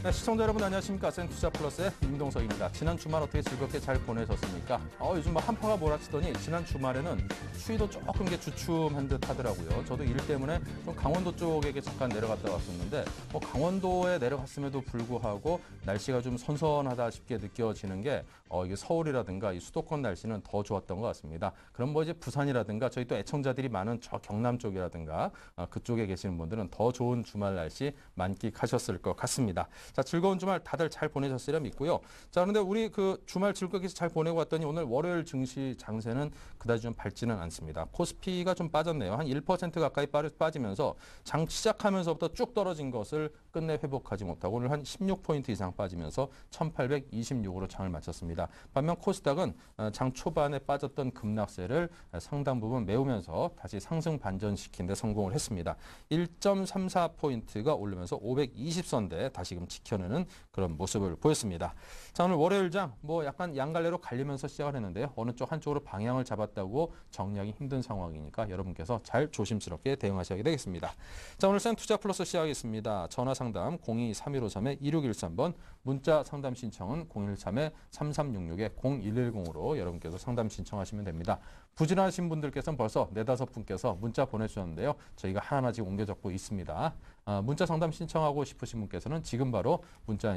네, 시청자 여러분 안녕하십니까. 센투자플러스의 임동석입니다. 지난 주말 어떻게 즐겁게 잘 보내셨습니까? 요즘 한파가 몰아치더니 지난 주말에는 추위도 조금 주춤한 듯 하더라고요. 저도 일 때문에 좀 강원도 쪽에 잠깐 내려갔다 왔었는데 강원도에 내려갔음에도 불구하고 날씨가 좀 선선하다 싶게 느껴지는 게 이게 서울이라든가 이 수도권 날씨는 더 좋았던 것 같습니다. 그럼 이제 부산이라든가 저희 또 애청자들이 많은 저 경남 쪽이라든가 그쪽에 계시는 분들은 더 좋은 주말 날씨 만끽하셨을 것 같습니다. 자, 즐거운 주말 다들 잘 보내셨으리라 믿고요. 자, 그런데 우리 주말 즐겁게 잘 보내고 왔더니 오늘 월요일 증시 장세는 그다지 좀 밝지는 않습니다. 코스피가 좀 빠졌네요. 한 1% 가까이 빠지면서 장 시작하면서부터 쭉 떨어진 것을 끝내 회복하지 못하고 오늘 한 16포인트 이상 빠지면서 1826으로 장을 마쳤습니다. 반면 코스닥은 장 초반에 빠졌던 급락세를 상당 부분 메우면서 다시 상승 반전시킨 데 성공을 했습니다. 1.34포인트가 오르면서 520선대 다시금 지켜내는 그런 모습을 보였습니다. 자, 오늘 월요일장 약간 양갈래로 갈리면서 시작을 했는데요. 어느 쪽 한쪽으로 방향을 잡았다고 정리하기 힘든 상황이니까 여러분께서 잘 조심스럽게 대응하셔야 되겠습니다. 자, 오늘 센투자플러스 시작하겠습니다. 전화상담 02-3153-2613번, 문자 상담 신청은 013-3366-0110으로 여러분께서 상담 신청하시면 됩니다. 부진하신 분들께서는 벌써 4-5분께서 문자 보내주셨는데요. 저희가 하나하나 지금 옮겨 적고 있습니다. 문자 상담 신청하고 싶으신 분께서는 지금 바로 문자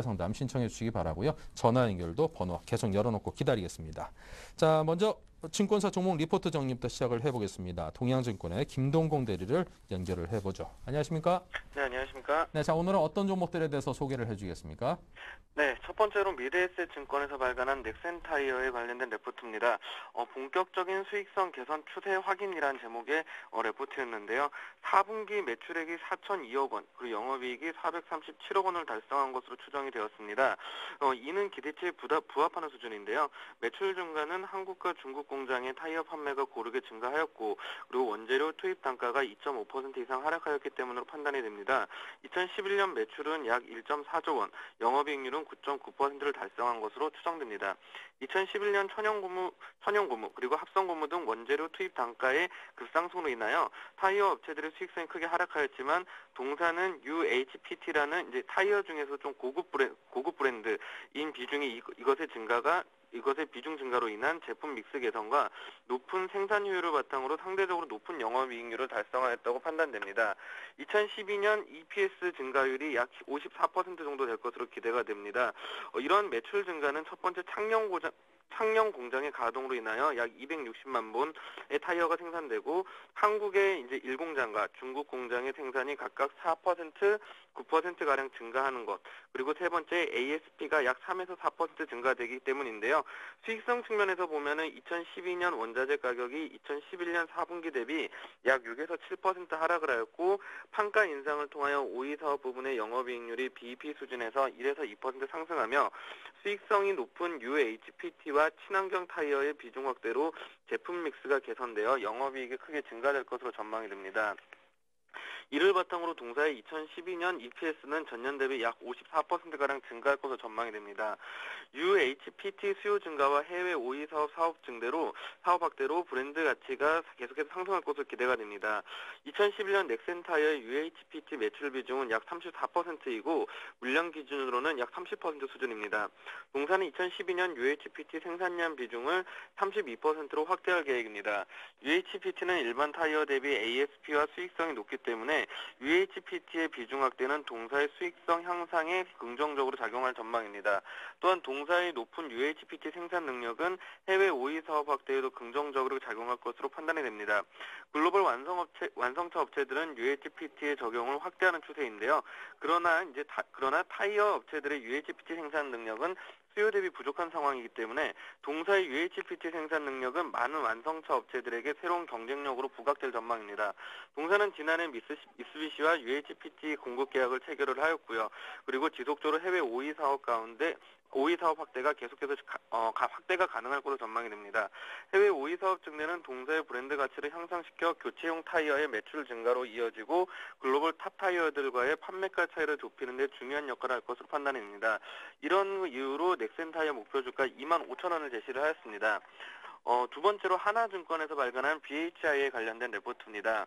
상담 신청해 주시기 바라고요. 전화 연결도 번호 계속 열어놓고 기다리겠습니다. 자, 먼저 증권사 종목 리포트 정리부터 시작을 해보겠습니다. 동양증권의 김동공 대리를 연결을 해보죠. 안녕하십니까? 네, 안녕하십니까? 네, 자, 오늘은 어떤 종목들에 대해서 소개를 해주겠습니까? 네, 첫 번째로 미래에셋증권에서 발간한 넥센타이어에 관련된 레포트입니다. 본격적인 수익성 개선 추세 확인이란 제목의 레포트였는데요. 4분기 매출액이 4,002억 원, 그리고 영업이익이 437억 원을 달성한 것으로 추정이 되었습니다. 이는 기대치에 부합하는 수준인데요. 매출 증가는 한국과 중국 공장의 타이어 판매가 고르게 증가하였고, 그리고 원재료 투입 단가가 2.5% 이상 하락하였기 때문으로 판단이 됩니다. 2011년 매출은 약 1.4조 원, 영업이익률은 9.9%를 달성한 것으로 추정됩니다. 2011년 천연고무 그리고 합성고무 등 원재료 투입 단가의 급상승으로 인하여 타이어 업체들의 수익성이 크게 하락하였지만 동사는 UHPT라는 이제 타이어 중에서 좀 고급 브랜드인 비중이 이것의 비중 증가로 인한 제품 믹스 개선과 높은 생산 효율을 바탕으로 상대적으로 높은 영업이익률을 달성하였다고 판단됩니다. 2012년 EPS 증가율이 약 54% 정도 될 것으로 기대가 됩니다. 이런 매출 증가는 첫 번째 창녕 공장의 가동으로 인하여 약 260만 본의 타이어가 생산되고 한국의 이제 1공장과 중국 공장의 생산이 각각 4%, 9%가량 증가하는 것, 그리고 세 번째 ASP가 약 3에서 4% 증가되기 때문인데요. 수익성 측면에서 보면은 2012년 원자재 가격이 2011년 4분기 대비 약 6에서 7% 하락을 하였고 판가 인상을 통하여 OE 사업 부분의 영업이익률이 BEP 수준에서 1에서 2% 상승하며 수익성이 높은 UHPT와 친환경 타이어의 비중 확대로 제품 믹스가 개선되어 영업이익이 크게 증가될 것으로 전망이 됩니다. 이를 바탕으로 동사의 2012년 EPS는 전년 대비 약 54%가량 증가할 것으로 전망이 됩니다. UHPT 수요 증가와 해외 OE 사업 증대로 사업 확대로 브랜드 가치가 계속해서 상승할 것으로 기대가 됩니다. 2011년 넥센타이어의 UHPT 매출 비중은 약 34%이고 물량 기준으로는 약 30% 수준입니다. 동사는 2012년 UHPT 생산량 비중을 32%로 확대할 계획입니다. UHPT는 일반 타이어 대비 ASP와 수익성이 높기 때문에 UHPT의 비중 확대는 동사의 수익성 향상에 긍정적으로 작용할 전망입니다. 또한 동사의 높은 UHPT 생산 능력은 해외 OE 사업 확대에도 긍정적으로 작용할 것으로 판단이 됩니다. 글로벌 완성차 업체들은 UHPT의 적용을 확대하는 추세인데요. 그러나 타이어 업체들의 UHPT 생산 능력은 수요 대비 부족한 상황이기 때문에 동사의 UHPT 생산 능력은 많은 완성차 업체들에게 새로운 경쟁력으로 부각될 전망입니다. 동사는 지난해 미쓰비시와 UHPT 공급 계약을 체결을 하였고요. 그리고 지속적으로 해외 OE 사업 가운데 OE 사업 확대가 계속해서 확대가 가능할 것으로 전망이 됩니다. 해외 OE 사업 증대는 동사의 브랜드 가치를 향상시켜 교체용 타이어의 매출 증가로 이어지고 글로벌 탑 타이어들과의 판매가 차이를 좁히는 데 중요한 역할을 할 것으로 판단이 됩니다. 이런 이유로 넥센 타이어 목표 주가 25,000원을 제시를 하였습니다. 두 번째로 하나증권에서 발간한 BHI에 관련된 레포트입니다.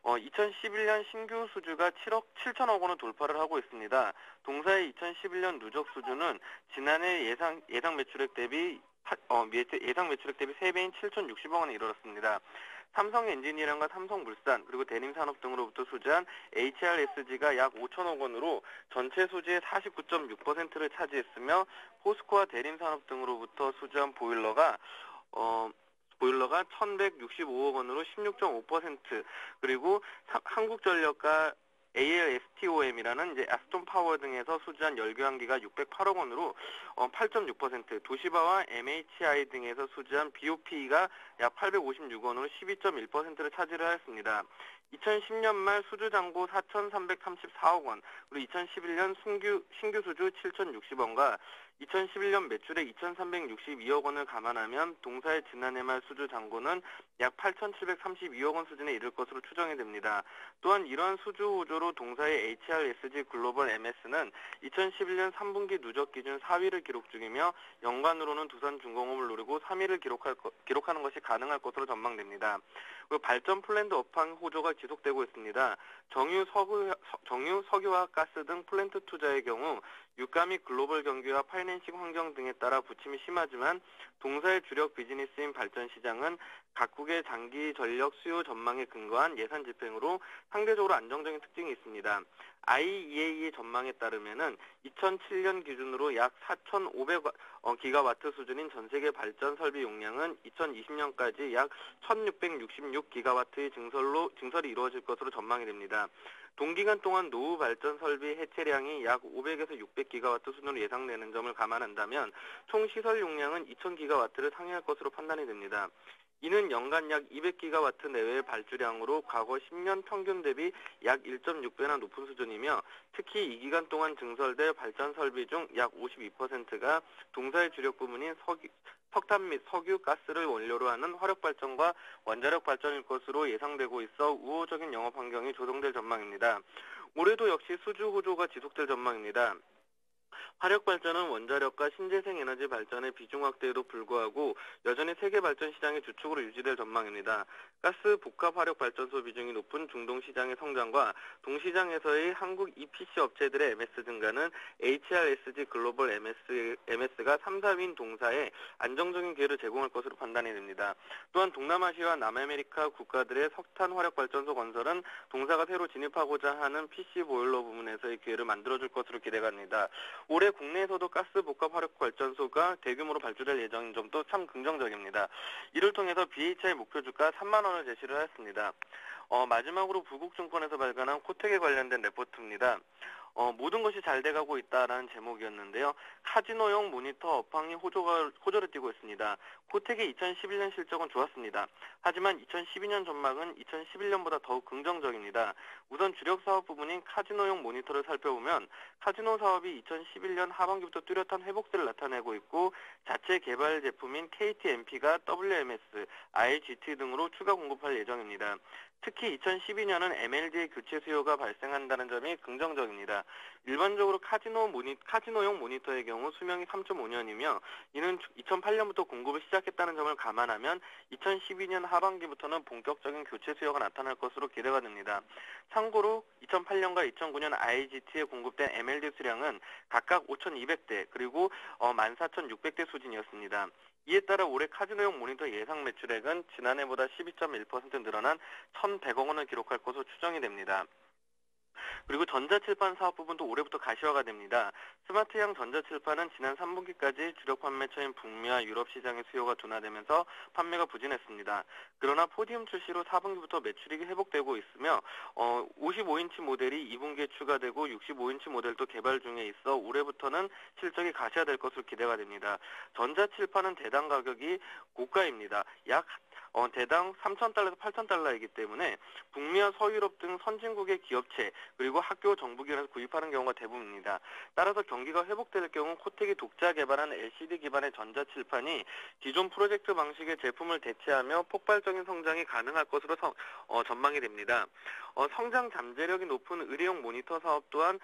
2011년 신규 수주가 7억 7천억 원을 돌파를 하고 있습니다. 동사의 2011년 누적 수주는 지난해 예상 매출액 대비 3배인 7,060억 원에 이르렀습니다. 삼성 엔지니어링과 삼성물산 그리고 대림산업 등으로부터 수주한 HRSG가 약 5천억 원으로 전체 수주의 49.6%를 차지했으며 포스코와 대림산업 등으로부터 수주한 보일러가 1,165억 원으로 16.5%, 그리고 한국전력과 ALSTOM이라는 아스톤 파워 등에서 수주한 열교환기가 608억 원으로 8.6%, 도시바와 MHI 등에서 수주한 BOP가 약 856억 원으로 12.1%를 차지를 하였습니다. 2010년 말 수주 잔고 4,334억 원, 그리고 2011년 신규 수주 7,060원과 2011년 매출액 2,362억 원을 감안하면 동사의 지난해 말 수주 잔고는 약 8,732억 원 수준에 이를 것으로 추정이 됩니다. 또한 이러한 수주 호조로 동사의 HRSG 글로벌 MS는 2011년 3분기 누적 기준 4위를 기록 중이며 연간으로는 두산중공업을 노리고 3위를 기록하는 것이 가능할 것으로 전망됩니다. 그리고 발전 플랜트 업황 호조가 지속되고 있습니다. 정유, 석유화학 가스 등 플랜트 투자의 경우 유가 및 글로벌 경기와 파이낸싱 환경 등에 따라 부침이 심하지만 동사의 주력 비즈니스인 발전 시장은 각국의 장기 전력 수요 전망에 근거한 예산 집행으로 상대적으로 안정적인 특징이 있습니다. IEA 전망에 따르면은 2007년 기준으로 약 4,500기가와트 수준인 전 세계 발전 설비 용량은 2020년까지 약 1,666기가와트의 증설이 이루어질 것으로 전망이 됩니다. 동기간 동안 노후 발전 설비 해체량이 약 500에서 600기가와트 수준으로 예상되는 점을 감안한다면 총 시설 용량은 2000기가와트를 상회할 것으로 판단이 됩니다. 이는 연간 약 200기가와트 내외의 발주량으로 과거 10년 평균 대비 약 1.6배나 높은 수준이며 특히 이 기간 동안 증설될 발전 설비 중 약 52%가 동사의 주력 부문인 석탄 및 석유, 가스를 원료로 하는 화력발전과 원자력 발전일 것으로 예상되고 있어 우호적인 영업 환경이 조성될 전망입니다. 올해도 역시 수주 호조가 지속될 전망입니다. 화력발전은 원자력과 신재생 에너지 발전의 비중 확대에도 불구하고 여전히 세계 발전 시장의 주축으로 유지될 전망입니다. 가스 복합 화력발전소 비중이 높은 중동 시장의 성장과 동시장에서의 한국 EPC 업체들의 MS 증가는 HRSG 글로벌 MS가 3, 4위인 동사에 안정적인 기회를 제공할 것으로 판단이 됩니다. 또한 동남아시아와 남아메리카 국가들의 석탄 화력발전소 건설은 동사가 새로 진입하고자 하는 PC 보일러 부문에서의 기회를 만들어줄 것으로 기대가 됩니다. 올해 국내에서도 가스 복합 화력 발전소가 대규모로 발주될 예정인 점도 참 긍정적입니다. 이를 통해서 BHI 목표 주가 3만 원을 제시를 하였습니다. 마지막으로 부국증권에서 발간한 코텍에 관련된 레포트입니다. 모든 것이 잘 돼가고 있다라는 제목이었는데요. 카지노용 모니터 업황이 호조를 띠고 있습니다. 코텍의 2011년 실적은 좋았습니다. 하지만 2012년 전망은 2011년보다 더욱 긍정적입니다. 우선 주력 사업 부분인 카지노용 모니터를 살펴보면 카지노 사업이 2011년 하반기부터 뚜렷한 회복세를 나타내고 있고 자체 개발 제품인 KTMP가 WMS, IGT 등으로 추가 공급할 예정입니다. 특히 2012년은 MLD의 교체 수요가 발생한다는 점이 긍정적입니다. 일반적으로 카지노용 모니터의 경우 수명이 3.5년이며 이는 2008년부터 공급을 시작했다는 점을 감안하면 2012년 하반기부터는 본격적인 교체 수요가 나타날 것으로 기대가 됩니다. 참고로 2008년과 2009년 IGT에 공급된 MLD 수량은 각각 5,200대 그리고 14,600대 수준이었습니다. 이에 따라 올해 카지노용 모니터 예상 매출액은 지난해보다 12.1% 늘어난 1,100억 원을 기록할 것으로 추정이 됩니다. 그리고 전자칠판 사업 부분도 올해부터 가시화가 됩니다. 스마트형 전자칠판은 지난 3분기까지 주력 판매처인 북미와 유럽 시장의 수요가 둔화되면서 판매가 부진했습니다. 그러나 포디움 출시로 4분기부터 매출이 회복되고 있으며 55인치 모델이 2분기에 추가되고 65인치 모델도 개발 중에 있어 올해부터는 실적이 가시화될 것으로 기대가 됩니다. 전자칠판은 대당 가격이 고가입니다. 약 대당 3,000달러에서 8,000달러이기 때문에 북미와 서유럽 등 선진국의 기업체 그리고 학교 정부기관에서 구입하는 경우가 대부분입니다. 따라서 경기가 회복될 경우 코텍이 독자 개발한 LCD 기반의 전자칠판이 기존 프로젝트 방식의 제품을 대체하며 폭발적인 성장이 가능할 것으로 전망이 됩니다. 성장 잠재력이 높은 의료용 모니터 사업 또한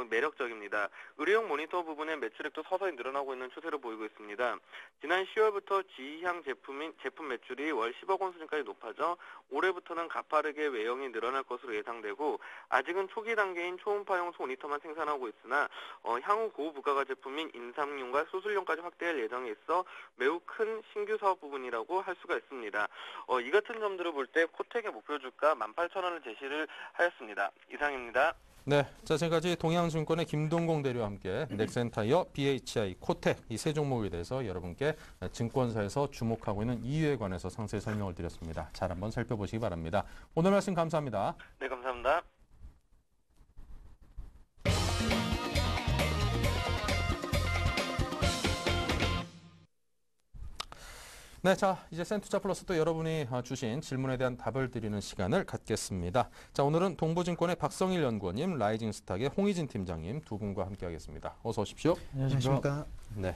매력적입니다. 의료용 모니터 부분의 매출액도 서서히 늘어나고 있는 추세로 보이고 있습니다. 지난 10월부터 G향 제품 매출이 월 10억 원 수준까지 높아져 올해부터는 가파르게 외형이 늘어날 것으로 예상되고 아직은 초기 단계인 초음파용 모니터만 생산하고 있으나 향후 고부가가 제품인 임상용과 수술용까지 확대할 예정에 있어 매우 큰 신규 사업 부분이라고 할 수가 있습니다. 이 같은 점들을 볼 때 코텍의 목표 주가 18,000원을 제시를 하였습니다. 이상입니다. 네, 자 지금까지 동양증권의 김동공 대리와 함께 넥센타이어, BHI, 코텍 이 세 종목에 대해서 여러분께 증권사에서 주목하고 있는 이유에 관해서 상세히 설명을 드렸습니다. 잘 한번 살펴보시기 바랍니다. 오늘 말씀 감사합니다. 네, 감사합니다. 네, 자 이제 센투자 플러스 또 여러분이 주신 질문에 대한 답을 드리는 시간을 갖겠습니다. 자 오늘은 동부증권의 박성일 연구원님, 라이징스탁의 홍희진 팀장님 두 분과 함께하겠습니다. 어서 오십시오. 안녕하십니까. 네,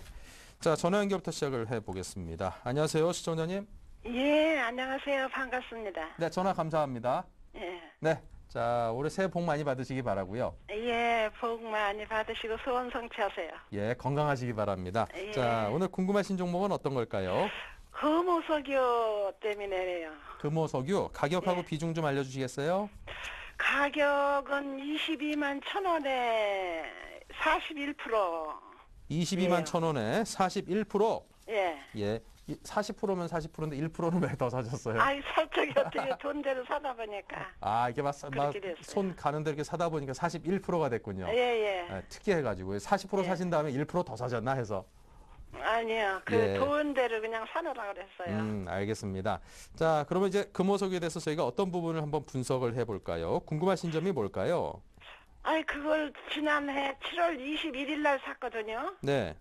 자 전화 연결부터 시작을 해보겠습니다. 안녕하세요, 시청자님. 예, 안녕하세요. 반갑습니다. 네, 전화 감사합니다. 예. 네, 자 올해 새해 복 많이 받으시기 바라고요. 예, 복 많이 받으시고 소원 성취하세요. 예, 건강하시기 바랍니다. 예. 자 오늘 궁금하신 종목은 어떤 걸까요? 금호석유 때문에요. 금호석유 가격하고 예. 비중 좀 알려주시겠어요? 가격은 22만 1,000원에 41%. 22만 예. 1,000원에 41%. 예. 예. 40%면 40%인데 1%는 왜 더 사셨어요? 아이, 살짝이 어떻게 돈대로 사다 보니까. 아, 이게 그렇게 됐어요. 손 가는 데 이렇게 사다 보니까 41%가 됐군요. 예, 예. 예, 특이해가지고 40% 예. 사신 다음에 1%더 사셨나 해서. 아니요. 그 예. 돈대로 그냥 사놓으라고 그랬어요. 알겠습니다. 자, 그러면 이제 금호석유에 대해서 저희가 어떤 부분을 한번 분석을 해볼까요? 궁금하신 점이 뭘까요? 아이, 그걸 지난해 7월 21일 날 샀거든요. 네.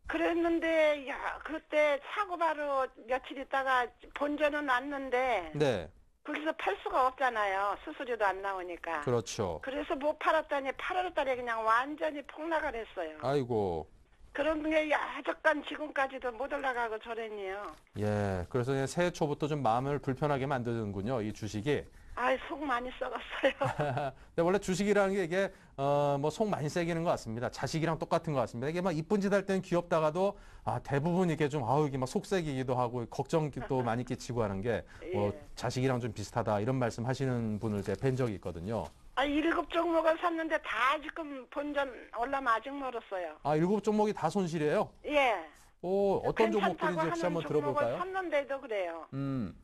그랬는데 야 그때 사고 바로 며칠 있다가 본전은 왔는데 네. 거기서 팔 수가 없잖아요. 수수료도 안 나오니까. 그렇죠. 그래서 못 팔았더니 8월 달에 그냥 완전히 폭락을 했어요. 아이고. 그런 게 여태껏 지금까지도 못 올라가고 저랬네요. 예. 그래서 이제 새해 초부터 좀 마음을 불편하게 만드는군요. 이 주식이. 아이, 속 많이 썩었어요. 근데 원래 주식이라는 게 이게 뭐 속 많이 새기는 것 같습니다. 자식이랑 똑같은 것 같습니다. 이게 막 이쁜 짓 할 때는 귀엽다가도 대부분 이게 좀 이게 막 속 새기기도 하고 걱정도 많이 끼치고 하는 게 뭐 예. 자식이랑 좀 비슷하다 이런 말씀 하시는 분을 제가 뵌 적이 있거든요. 아, 7종목을 샀는데 다 지금 본전 올라면 아직 멀었어요. 아, 7종목이 다 손실이에요? 예. 어떤 괜찮다고 종목들인지 혹시 하는 한번 종목을 들어볼까요? 샀는데도 그래요.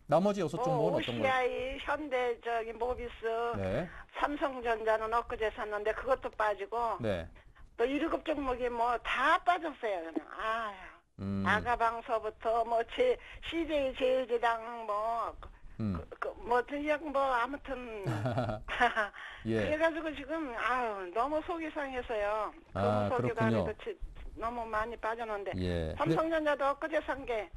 나머지 6종목은 어떤 거예요? OCI, 현대, 모비스, 네. 삼성전자는 엊그제 샀는데 그것도 빠지고 네. 또 7종목이 뭐 다 빠졌어요. 그냥. 아가방서부터 뭐 CJ 제일제당 아무튼 예. 그래가지고 지금 너무 속이 상해서요. 그렇군요. 금속유가 너무 많이 빠졌는데 예. 삼성전자도 엊그제 산 게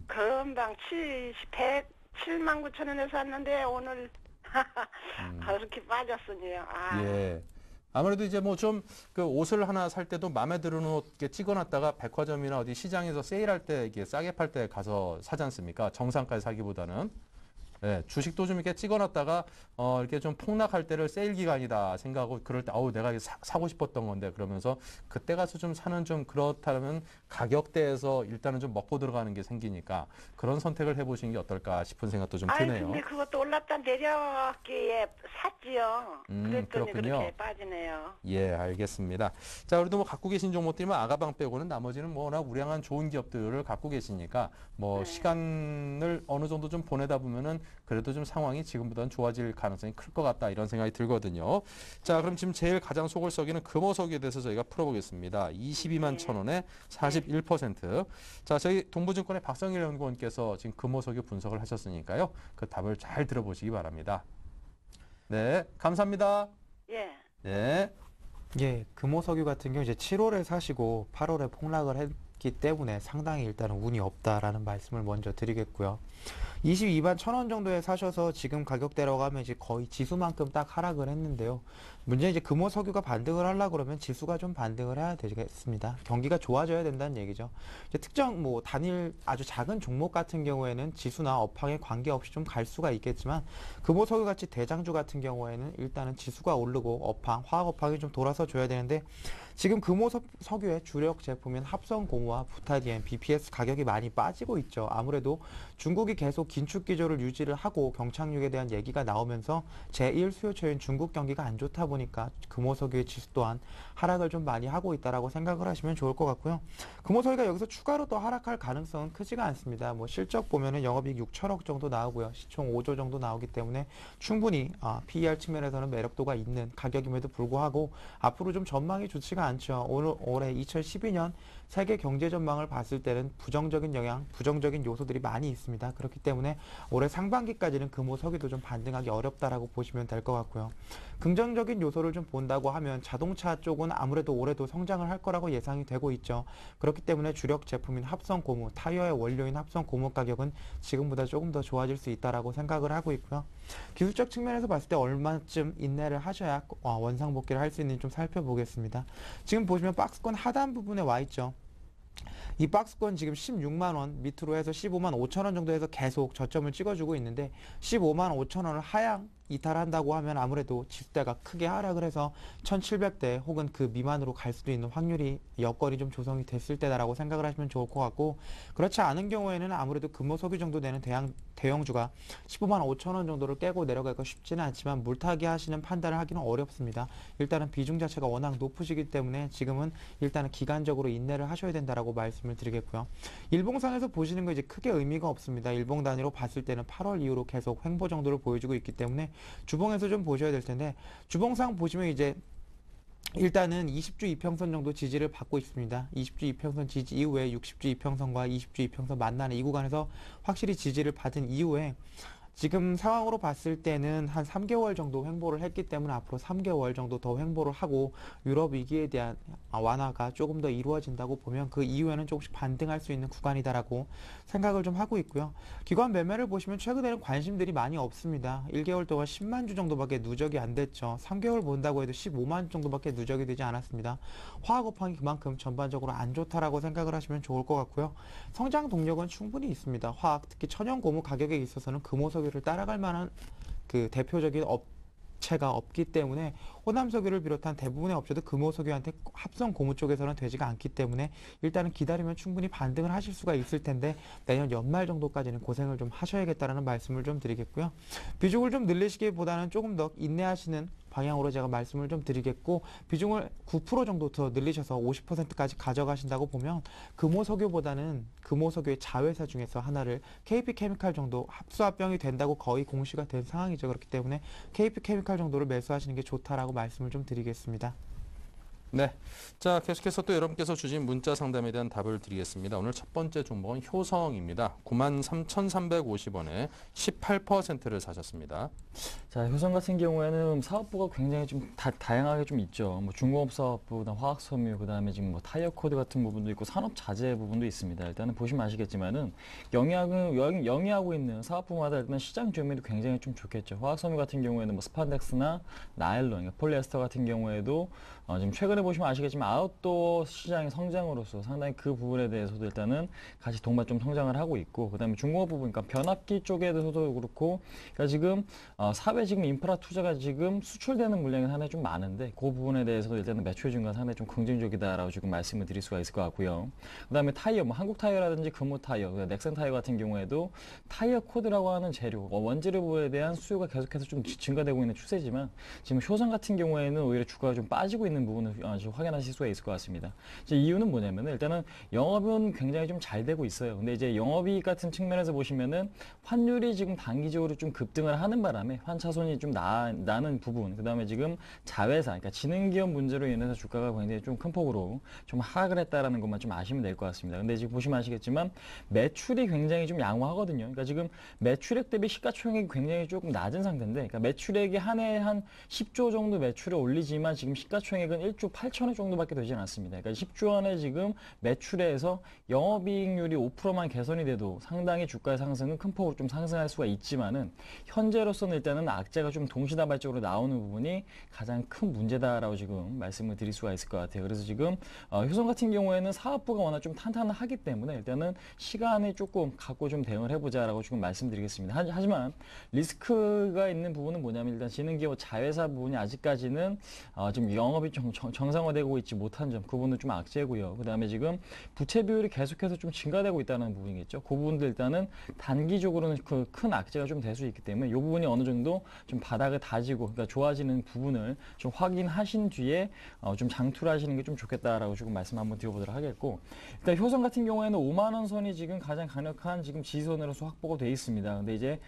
금방 107만 9천 원에 샀는데 오늘 그렇게 빠졌으니요. 예. 아무래도 이제 뭐 좀 그 옷을 하나 살 때도 마음에 드는 옷 이렇게 찍어놨다가 백화점이나 어디 시장에서 세일할 때 이게 싸게 팔 때 가서 사지 않습니까? 정상가에 사기보다는. 예, 주식도 좀 이렇게 찍어놨다가 이렇게 좀 폭락할 때를 세일 기간이다 생각하고 그럴 때 내가 이게 사고 싶었던 건데 그러면서 그때 가서 좀 사는 좀 그렇다면 가격대에서 일단은 좀 먹고 들어가는 게 생기니까 그런 선택을 해보시는 게 어떨까 싶은 생각도 좀 드네요. 근데 그것도 올랐다 내렸기에 샀지요. 그랬더니 그렇군요. 그렇게 빠지네요. 예, 알겠습니다. 자, 그래도 뭐 갖고 계신 종목들이면 아가방 빼고는 나머지는 뭐 워낙 우량한 좋은 기업들을 갖고 계시니까 뭐 시간을 어느 정도 좀 보내다 보면은 그래도 좀 상황이 지금보다는 좋아질 가능성이 클 것 같다 이런 생각이 들거든요. 자, 그럼 지금 제일 가장 속을 썩이는 금호석유에 대해서 저희가 풀어보겠습니다. 22만 1,000원에 41%. 자, 저희 동부증권의 박성일 연구원께서 지금 금호석유 분석을 하셨으니까요. 그 답을 잘 들어보시기 바랍니다. 네, 감사합니다. 예. 네. 예, 금호석유 같은 경우 이제 7월에 사시고 8월에 폭락을 있기 때문에 상당히 일단은 운이 없다라는 말씀을 먼저 드리겠고요. 22만 1,000원 정도에 사셔서 지금 가격대라고 하면 이제 거의 지수만큼 딱 하락을 했는데요. 문제는 이제 금호 석유가 반등을 하려고 그러면 지수가 좀 반등을 해야 되겠습니다. 경기가 좋아져야 된다는 얘기죠. 이제 특정 뭐 단일 아주 작은 종목 같은 경우에는 지수나 업황에 관계없이 좀 갈 수가 있겠지만 금호 석유 같이 대장주 같은 경우에는 일단은 지수가 오르고 업황, 화학 업황이 좀 돌아서 줘야 되는데 지금 금호 석유의 주력 제품인 합성 고무와 부타디엔, BPS 가격이 많이 빠지고 있죠. 아무래도 중국이 계속 긴축 기조를 유지를 하고 경착륙에 대한 얘기가 나오면서 제1 수요처인 중국 경기가 안 좋다 보니까 금호 석유의 지수 또한 하락을 좀 많이 하고 있다라고 생각을 하시면 좋을 것 같고요. 금호 석유가 여기서 추가로 더 하락할 가능성은 크지가 않습니다. 뭐 실적 보면은 영업이익 6천억 정도 나오고요. 시총 5조 정도 나오기 때문에 충분히 PER 측면에서는 매력도가 있는 가격임에도 불구하고 앞으로 좀 전망이 좋지가 않죠. 올해 2012년 세계 경제 전망을 봤을 때는 부정적인 영향, 부정적인 요소들이 많이 있습니다. 그렇기 때문에 올해 상반기까지는 금호 석유도 좀 반등하기 어렵다라고 보시면 될 것 같고요. 긍정적인 요소를 좀 본다고 하면 자동차 쪽은 아무래도 올해도 성장을 할 거라고 예상이 되고 있죠. 그렇기 때문에 주력 제품인 합성 고무, 타이어의 원료인 합성 고무 가격은 지금보다 조금 더 좋아질 수 있다라고 생각을 하고 있고요. 기술적 측면에서 봤을 때 얼마쯤 인내를 하셔야 원상복귀를 할 수 있는지 좀 살펴보겠습니다. 지금 보시면 박스권 하단 부분에 와 있죠. 이 박스권 지금 16만 원 밑으로 해서 15만 5천 원 정도에서 계속 저점을 찍어주고 있는데 15만 5천 원을 하향 이탈한다고 하면 아무래도 지수대가 크게 하락을 해서 1700대 혹은 그 미만으로 갈 수도 있는 확률이 여건이 좀 조성이 됐을 때다라고 생각을 하시면 좋을 것 같고 그렇지 않은 경우에는 아무래도 금호 석유 정도 되는 대형주가 15만 5천 원 정도를 깨고 내려가기가 쉽지는 않지만 물타기 하시는 판단을 하기는 어렵습니다. 일단은 비중 자체가 워낙 높으시기 때문에 지금은 일단은 기간적으로 인내를 하셔야 된다라고 말씀을 드리겠고요. 일봉상에서 보시는 거 이제 크게 의미가 없습니다. 일봉 단위로 봤을 때는 8월 이후로 계속 횡보 정도를 보여주고 있기 때문에 주봉에서 좀 보셔야 될 텐데 주봉상 보시면 이제 일단은 20주 이평선 정도 지지를 받고 있습니다. 20주 이평선 지지 이후에 60주 이평선과 20주 이평선 만나는 이 구간에서 확실히 지지를 받은 이후에 지금 상황으로 봤을 때는 한 3개월 정도 횡보를 했기 때문에 앞으로 3개월 정도 더 횡보를 하고 유럽 위기에 대한 완화가 조금 더 이루어진다고 보면 그 이후에는 조금씩 반등할 수 있는 구간이다라고 생각을 좀 하고 있고요. 기관 매매를 보시면 최근에는 관심들이 많이 없습니다. 1개월 동안 10만 주 정도밖에 누적이 안 됐죠. 3개월 본다고 해도 15만 주 정도밖에 누적이 되지 않았습니다. 화학 업황이 그만큼 전반적으로 안 좋다라고 생각을 하시면 좋을 것 같고요. 성장 동력은 충분히 있습니다. 화학, 특히 천연 고무 가격에 있어서는 금호석유를 따라갈 만한 그 대표적인 업체가 없기 때문에 호남석유를 비롯한 대부분의 업체도 금호석유한테 합성 고무 쪽에서는 되지가 않기 때문에 일단은 기다리면 충분히 반등을 하실 수가 있을 텐데 내년 연말 정도까지는 고생을 좀 하셔야겠다라는 말씀을 좀 드리겠고요. 비중을 좀 늘리시기보다는 조금 더 인내하시는 방향으로 제가 말씀을 좀 드리겠고 비중을 9% 정도 더 늘리셔서 50%까지 가져가신다고 보면 금호석유보다는 금호석유의 자회사 중에서 하나를 KP케미칼 정도 합수합병이 된다고 거의 공시가 된 상황이죠. 그렇기 때문에 KP케미칼 정도를 매수하시는 게 좋다라고 말씀을 좀 드리겠습니다. 네. 자, 계속해서 또 여러분께서 주신 문자 상담에 대한 답을 드리겠습니다. 오늘 첫 번째 종목은 효성입니다. 93,350원에 18%를 사셨습니다. 자, 효성 같은 경우에는 사업부가 굉장히 좀 다양하게 좀 있죠. 뭐 중공업 사업부, 그다음 화학 섬유, 그다음에 지금 뭐 타이어 코드 같은 부분도 있고 산업 자재 부분도 있습니다. 일단은 보시면 아시겠지만은 영위하고 있는 사업부마다 일단 시장 규모도 굉장히 좀 좋겠죠. 화학 섬유 같은 경우에는 뭐 스판덱스나 나일론, 그러니까 폴리에스터 같은 경우에도 지금 최근에 보시면 아시겠지만 아웃도어 시장의 성장으로서 상당히 그 부분에 대해서도 일단은 같이 동반 좀 성장을 하고 있고 그다음에 중공업 부분, 그러니까 변압기 쪽에 대해서도 그렇고 그러니까 지금 사회 지금 인프라 투자가 지금 수출되는 물량이 상당히 좀 많은데 그 부분에 대해서도 일단은 매출 증가 상당히 좀 긍정적이다라고 지금 말씀을 드릴 수가 있을 것 같고요. 그다음에 타이어, 뭐 한국 타이어라든지 금호 타이어, 넥센 타이어 같은 경우에도 타이어 코드라고 하는 재료, 원재료에 대한 수요가 계속해서 좀 증가되고 있는 추세지만 지금 효성 같은 경우에는 오히려 주가가 좀 빠지고 있는 부분을 지금 확인하실 수가 있을 것 같습니다. 이제 이유는 뭐냐면 일단은 영업은 굉장히 좀 잘 되고 있어요. 근데 이제 영업이익 같은 측면에서 보시면은 환율이 지금 단기적으로 좀 급등을 하는 바람에 환차손이 좀 나는 부분, 그 다음에 지금 자회사, 그러니까 지능기업 문제로 인해서 주가가 굉장히 좀 큰 폭으로 좀 하락을 했다라는 것만 좀 아시면 될 것 같습니다. 근데 지금 보시면 아시겠지만 매출이 굉장히 좀 양호하거든요. 그러니까 지금 매출액 대비 시가총액이 굉장히 조금 낮은 상태인데, 그러니까 매출액이 한 해에 한 10조 정도 매출을 올리지만 지금 시가총액은 1조 8천억 정도밖에 되지 않았습니다. 그러니까 10조 원의 지금 매출에서 영업이익률이 5%만 개선이 돼도 상당히 주가의 상승은 큰 폭으로 좀 상승할 수가 있지만은 현재로서는 일단은 악재가 좀 동시다발적으로 나오는 부분이 가장 큰 문제다라고 지금 말씀을 드릴 수가 있을 것 같아요. 그래서 지금 효성 같은 경우에는 사업부가 워낙 좀 탄탄하기 때문에 일단은 시간을 조금 갖고 좀 대응을 해보자라고 지금 말씀드리겠습니다. 하지만 리스크가 있는 부분은 뭐냐면 일단 지능기업 자회사 부분이 아직까지는 지금 영업이 정상화되고 있지 못한 점, 그 부분은 좀 악재고요. 그 다음에 지금 부채 비율이 계속해서 좀 증가되고 있다는 부분이겠죠. 그 부분도 일단은 단기적으로는 그 큰 악재가 좀 될 수 있기 때문에 이 부분이 어느 정도 좀 바닥을 다지고, 그러니까 좋아지는 부분을 좀 확인하신 뒤에 좀 장투를 하시는 게 좀 좋겠다라고 지금 말씀 한번 드려보도록 하겠고, 일단 효성 같은 경우에는 5만 원 선이 지금 가장 강력한 지금 지지선으로서 확보가 돼 있습니다. 근데 이제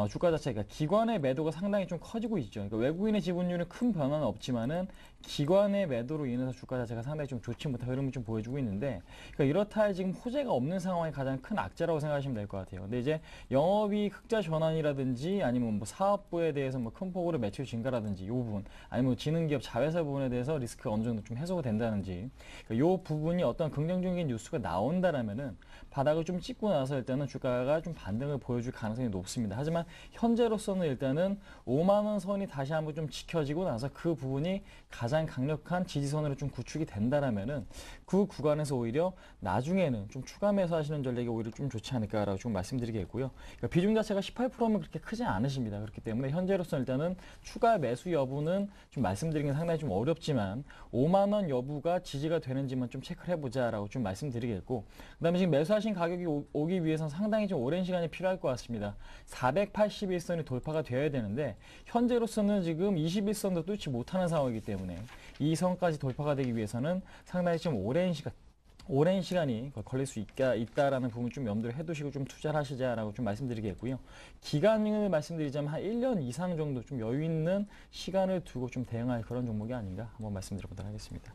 주가 자체가 기관의 매도가 상당히 좀 커지고 있죠. 그러니까 외국인의 지분율은 큰 변화는 없지만은 기관의 매도로 인해서 주가 자체가 상당히 좀 좋지 못한 흐름을 좀 보여주고 있는데, 그러니까 이렇다 할 지금 호재가 없는 상황이 가장 큰 악재라고 생각하시면 될 것 같아요. 근데 이제 영업이익 흑자 전환이라든지 아니면 뭐 사업부에 대해서 뭐 큰 폭으로 매출 증가라든지 이 부분, 아니면 지능기업 자회사 부분에 대해서 리스크가 어느 정도 좀 해소가 된다는지, 그러니까 이 부분이 어떤 긍정적인 뉴스가 나온다라면은 바닥을 좀 찍고 나서 일단은 주가가 좀 반등을 보여줄 가능성이 높습니다. 하지만 현재로서는 일단은 5만 원 선이 다시 한번 좀 지켜지고 나서 그 부분이 가장 강력한 지지선으로 좀 구축이 된다라면은 그 구간에서 오히려 나중에는 좀 추가 매수하시는 전략이 오히려 좀 좋지 않을까라고 좀 말씀드리겠고요. 그러니까 비중 자체가 18%면 그렇게 크지 않으십니다. 그렇기 때문에 현재로서는 일단은 추가 매수 여부는 좀 말씀드리긴 상당히 좀 어렵지만 5만 원 여부가 지지가 되는지만 좀 체크를 해보자라고 좀 말씀드리겠고, 그다음에 지금 매수하신 가격이 오기 위해서는 상당히 좀 오랜 시간이 필요할 것 같습니다. 481선이 돌파가 되어야 되는데 현재로서는 지금 21선도 뚫지 못하는 상황이기 때문에 이 선까지 돌파가 되기 위해서는 상당히 좀 오랜 시간이 걸릴 수 있다라는 부분 좀 염두를 해두시고 좀 투자를 하시자라고 좀 말씀드리겠고요. 기간을 말씀드리자면 한 1년 이상 정도 좀 여유 있는 시간을 두고 좀 대응할 그런 종목이 아닌가 한번 말씀드려보도록 하겠습니다.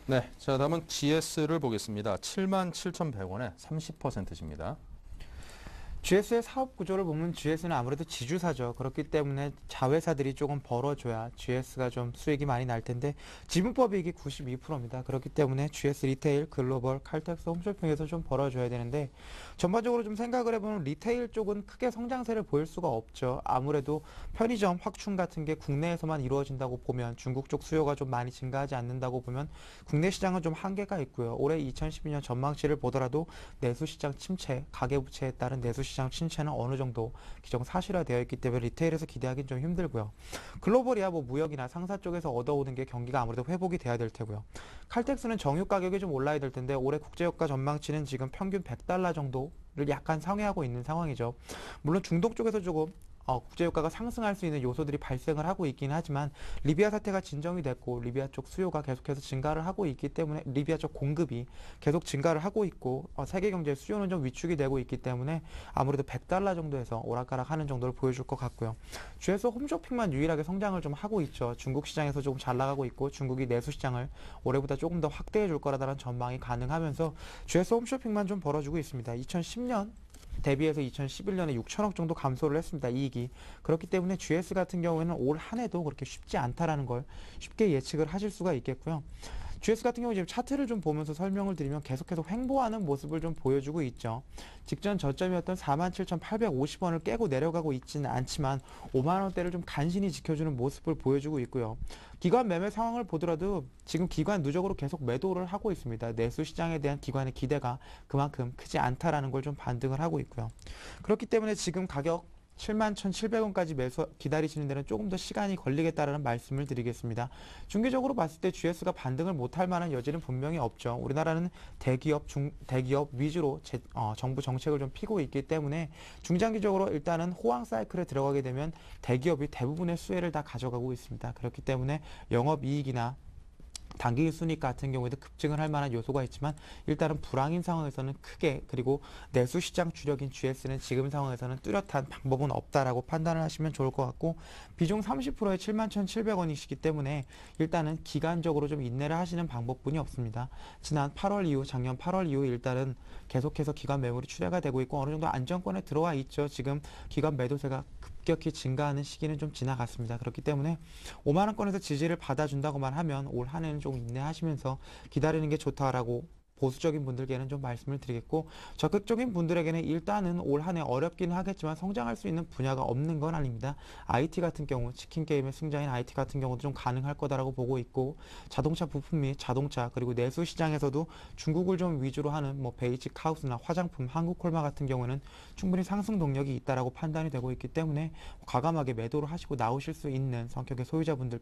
네, 자 다음은 GS를 보겠습니다. 77,100원에 30%입니다. GS의 사업 구조를 보면 GS는 아무래도 지주사죠. 그렇기 때문에 자회사들이 조금 벌어줘야 GS가 좀 수익이 많이 날 텐데 지분법이익이 92%입니다. 그렇기 때문에 GS 리테일, 글로벌, 칼텍스, 홈쇼핑에서 좀 벌어줘야 되는데 전반적으로 좀 생각을 해보면 리테일 쪽은 크게 성장세를 보일 수가 없죠. 아무래도 편의점 확충 같은 게 국내에서만 이루어진다고 보면, 중국 쪽 수요가 좀 많이 증가하지 않는다고 보면 국내 시장은 좀 한계가 있고요. 올해 2012년 전망치를 보더라도 내수시장 침체, 가계부채에 따른 내수시장 침체는 어느 정도 기정사실화되어 있기 때문에 리테일에서 기대하기는 좀 힘들고요. 글로벌이야 뭐 무역이나 상사 쪽에서 얻어오는 게 경기가 아무래도 회복이 돼야 될 테고요. 칼텍스는 정유 가격이 좀 올라야 될 텐데 올해 국제유가 전망치는 지금 평균 100달러 정도를 약간 상회하고 있는 상황이죠. 물론 중동 쪽에서 조금 국제유가가 상승할 수 있는 요소들이 발생을 하고 있긴 하지만 리비아 사태가 진정이 됐고 리비아 쪽 수요가 계속해서 증가를 하고 있기 때문에 리비아 쪽 공급이 계속 증가를 하고 있고 세계 경제 수요는 좀 위축이 되고 있기 때문에 아무래도 100달러 정도에서 오락가락하는 정도를 보여줄 것 같고요. GS 홈쇼핑만 유일하게 성장을 좀 하고 있죠. 중국 시장에서 조금 잘 나가고 있고 중국이 내수 시장을 올해보다 조금 더 확대해 줄 거라는 전망이 가능하면서 GS 홈쇼핑만 좀 벌어주고 있습니다. 2010년 대비해서 2011년에 6천억 정도 감소를 했습니다. 이익이. 그렇기 때문에 GS 같은 경우에는 올 한 해도 그렇게 쉽지 않다라는 걸 쉽게 예측을 하실 수가 있겠고요. GS 같은 경우 지금 차트를 좀 보면서 설명을 드리면 계속해서 횡보하는 모습을 좀 보여주고 있죠. 직전 저점이었던 47,850원을 깨고 내려가고 있지는 않지만 5만 원대를 좀 간신히 지켜주는 모습을 보여주고 있고요. 기관 매매 상황을 보더라도 지금 기관 누적으로 계속 매도를 하고 있습니다. 내수 시장에 대한 기관의 기대가 그만큼 크지 않다라는 걸 좀 반등을 하고 있고요. 그렇기 때문에 지금 가격 71,700원까지 매수 기다리시는 데는 조금 더 시간이 걸리겠다라는 말씀을 드리겠습니다. 중기적으로 봤을 때 GS가 반등을 못할 만한 여지는 분명히 없죠. 우리나라는 대기업 위주로 정부 정책을 좀 피고 있기 때문에 중장기적으로 일단은 호황 사이클에 들어가게 되면 대기업이 대부분의 수혜를 다 가져가고 있습니다. 그렇기 때문에 영업이익이나 단기 순이익 같은 경우에도 급증을 할 만한 요소가 있지만 일단은 불황인 상황에서는 크게, 그리고 내수 시장 주력인 GS는 지금 상황에서는 뚜렷한 방법은 없다라고 판단을 하시면 좋을 것 같고, 비중 30%에 71,700원이시기 때문에 일단은 기간적으로 좀 인내를 하시는 방법뿐이 없습니다. 지난 8월 이후, 작년 8월 이후 일단은 계속해서 기관 매물이 출회가 되고 있고 어느 정도 안정권에 들어와 있죠. 지금 기관 매도세가 급격히 증가하는 시기는 좀 지나갔습니다. 그렇기 때문에 5만 원권에서 지지를 받아준다고만 하면 올 한 해는 좀 인내하시면서 기다리는 게 좋다라고 보수적인 분들께는 좀 말씀을 드리겠고, 적극적인 분들에게는 일단은 올 한 해 어렵기는 하겠지만 성장할 수 있는 분야가 없는 건 아닙니다. IT 같은 경우, 치킨 게임의 승자인 IT 같은 경우도 좀 가능할 거다라고 보고 있고, 자동차 부품 및 자동차 그리고 내수 시장에서도 중국을 좀 위주로 하는 뭐 베이직 하우스나 화장품, 한국콜마 같은 경우는 충분히 상승 동력이 있다라고 판단이 되고 있기 때문에 과감하게 매도를 하시고 나오실 수 있는 성격의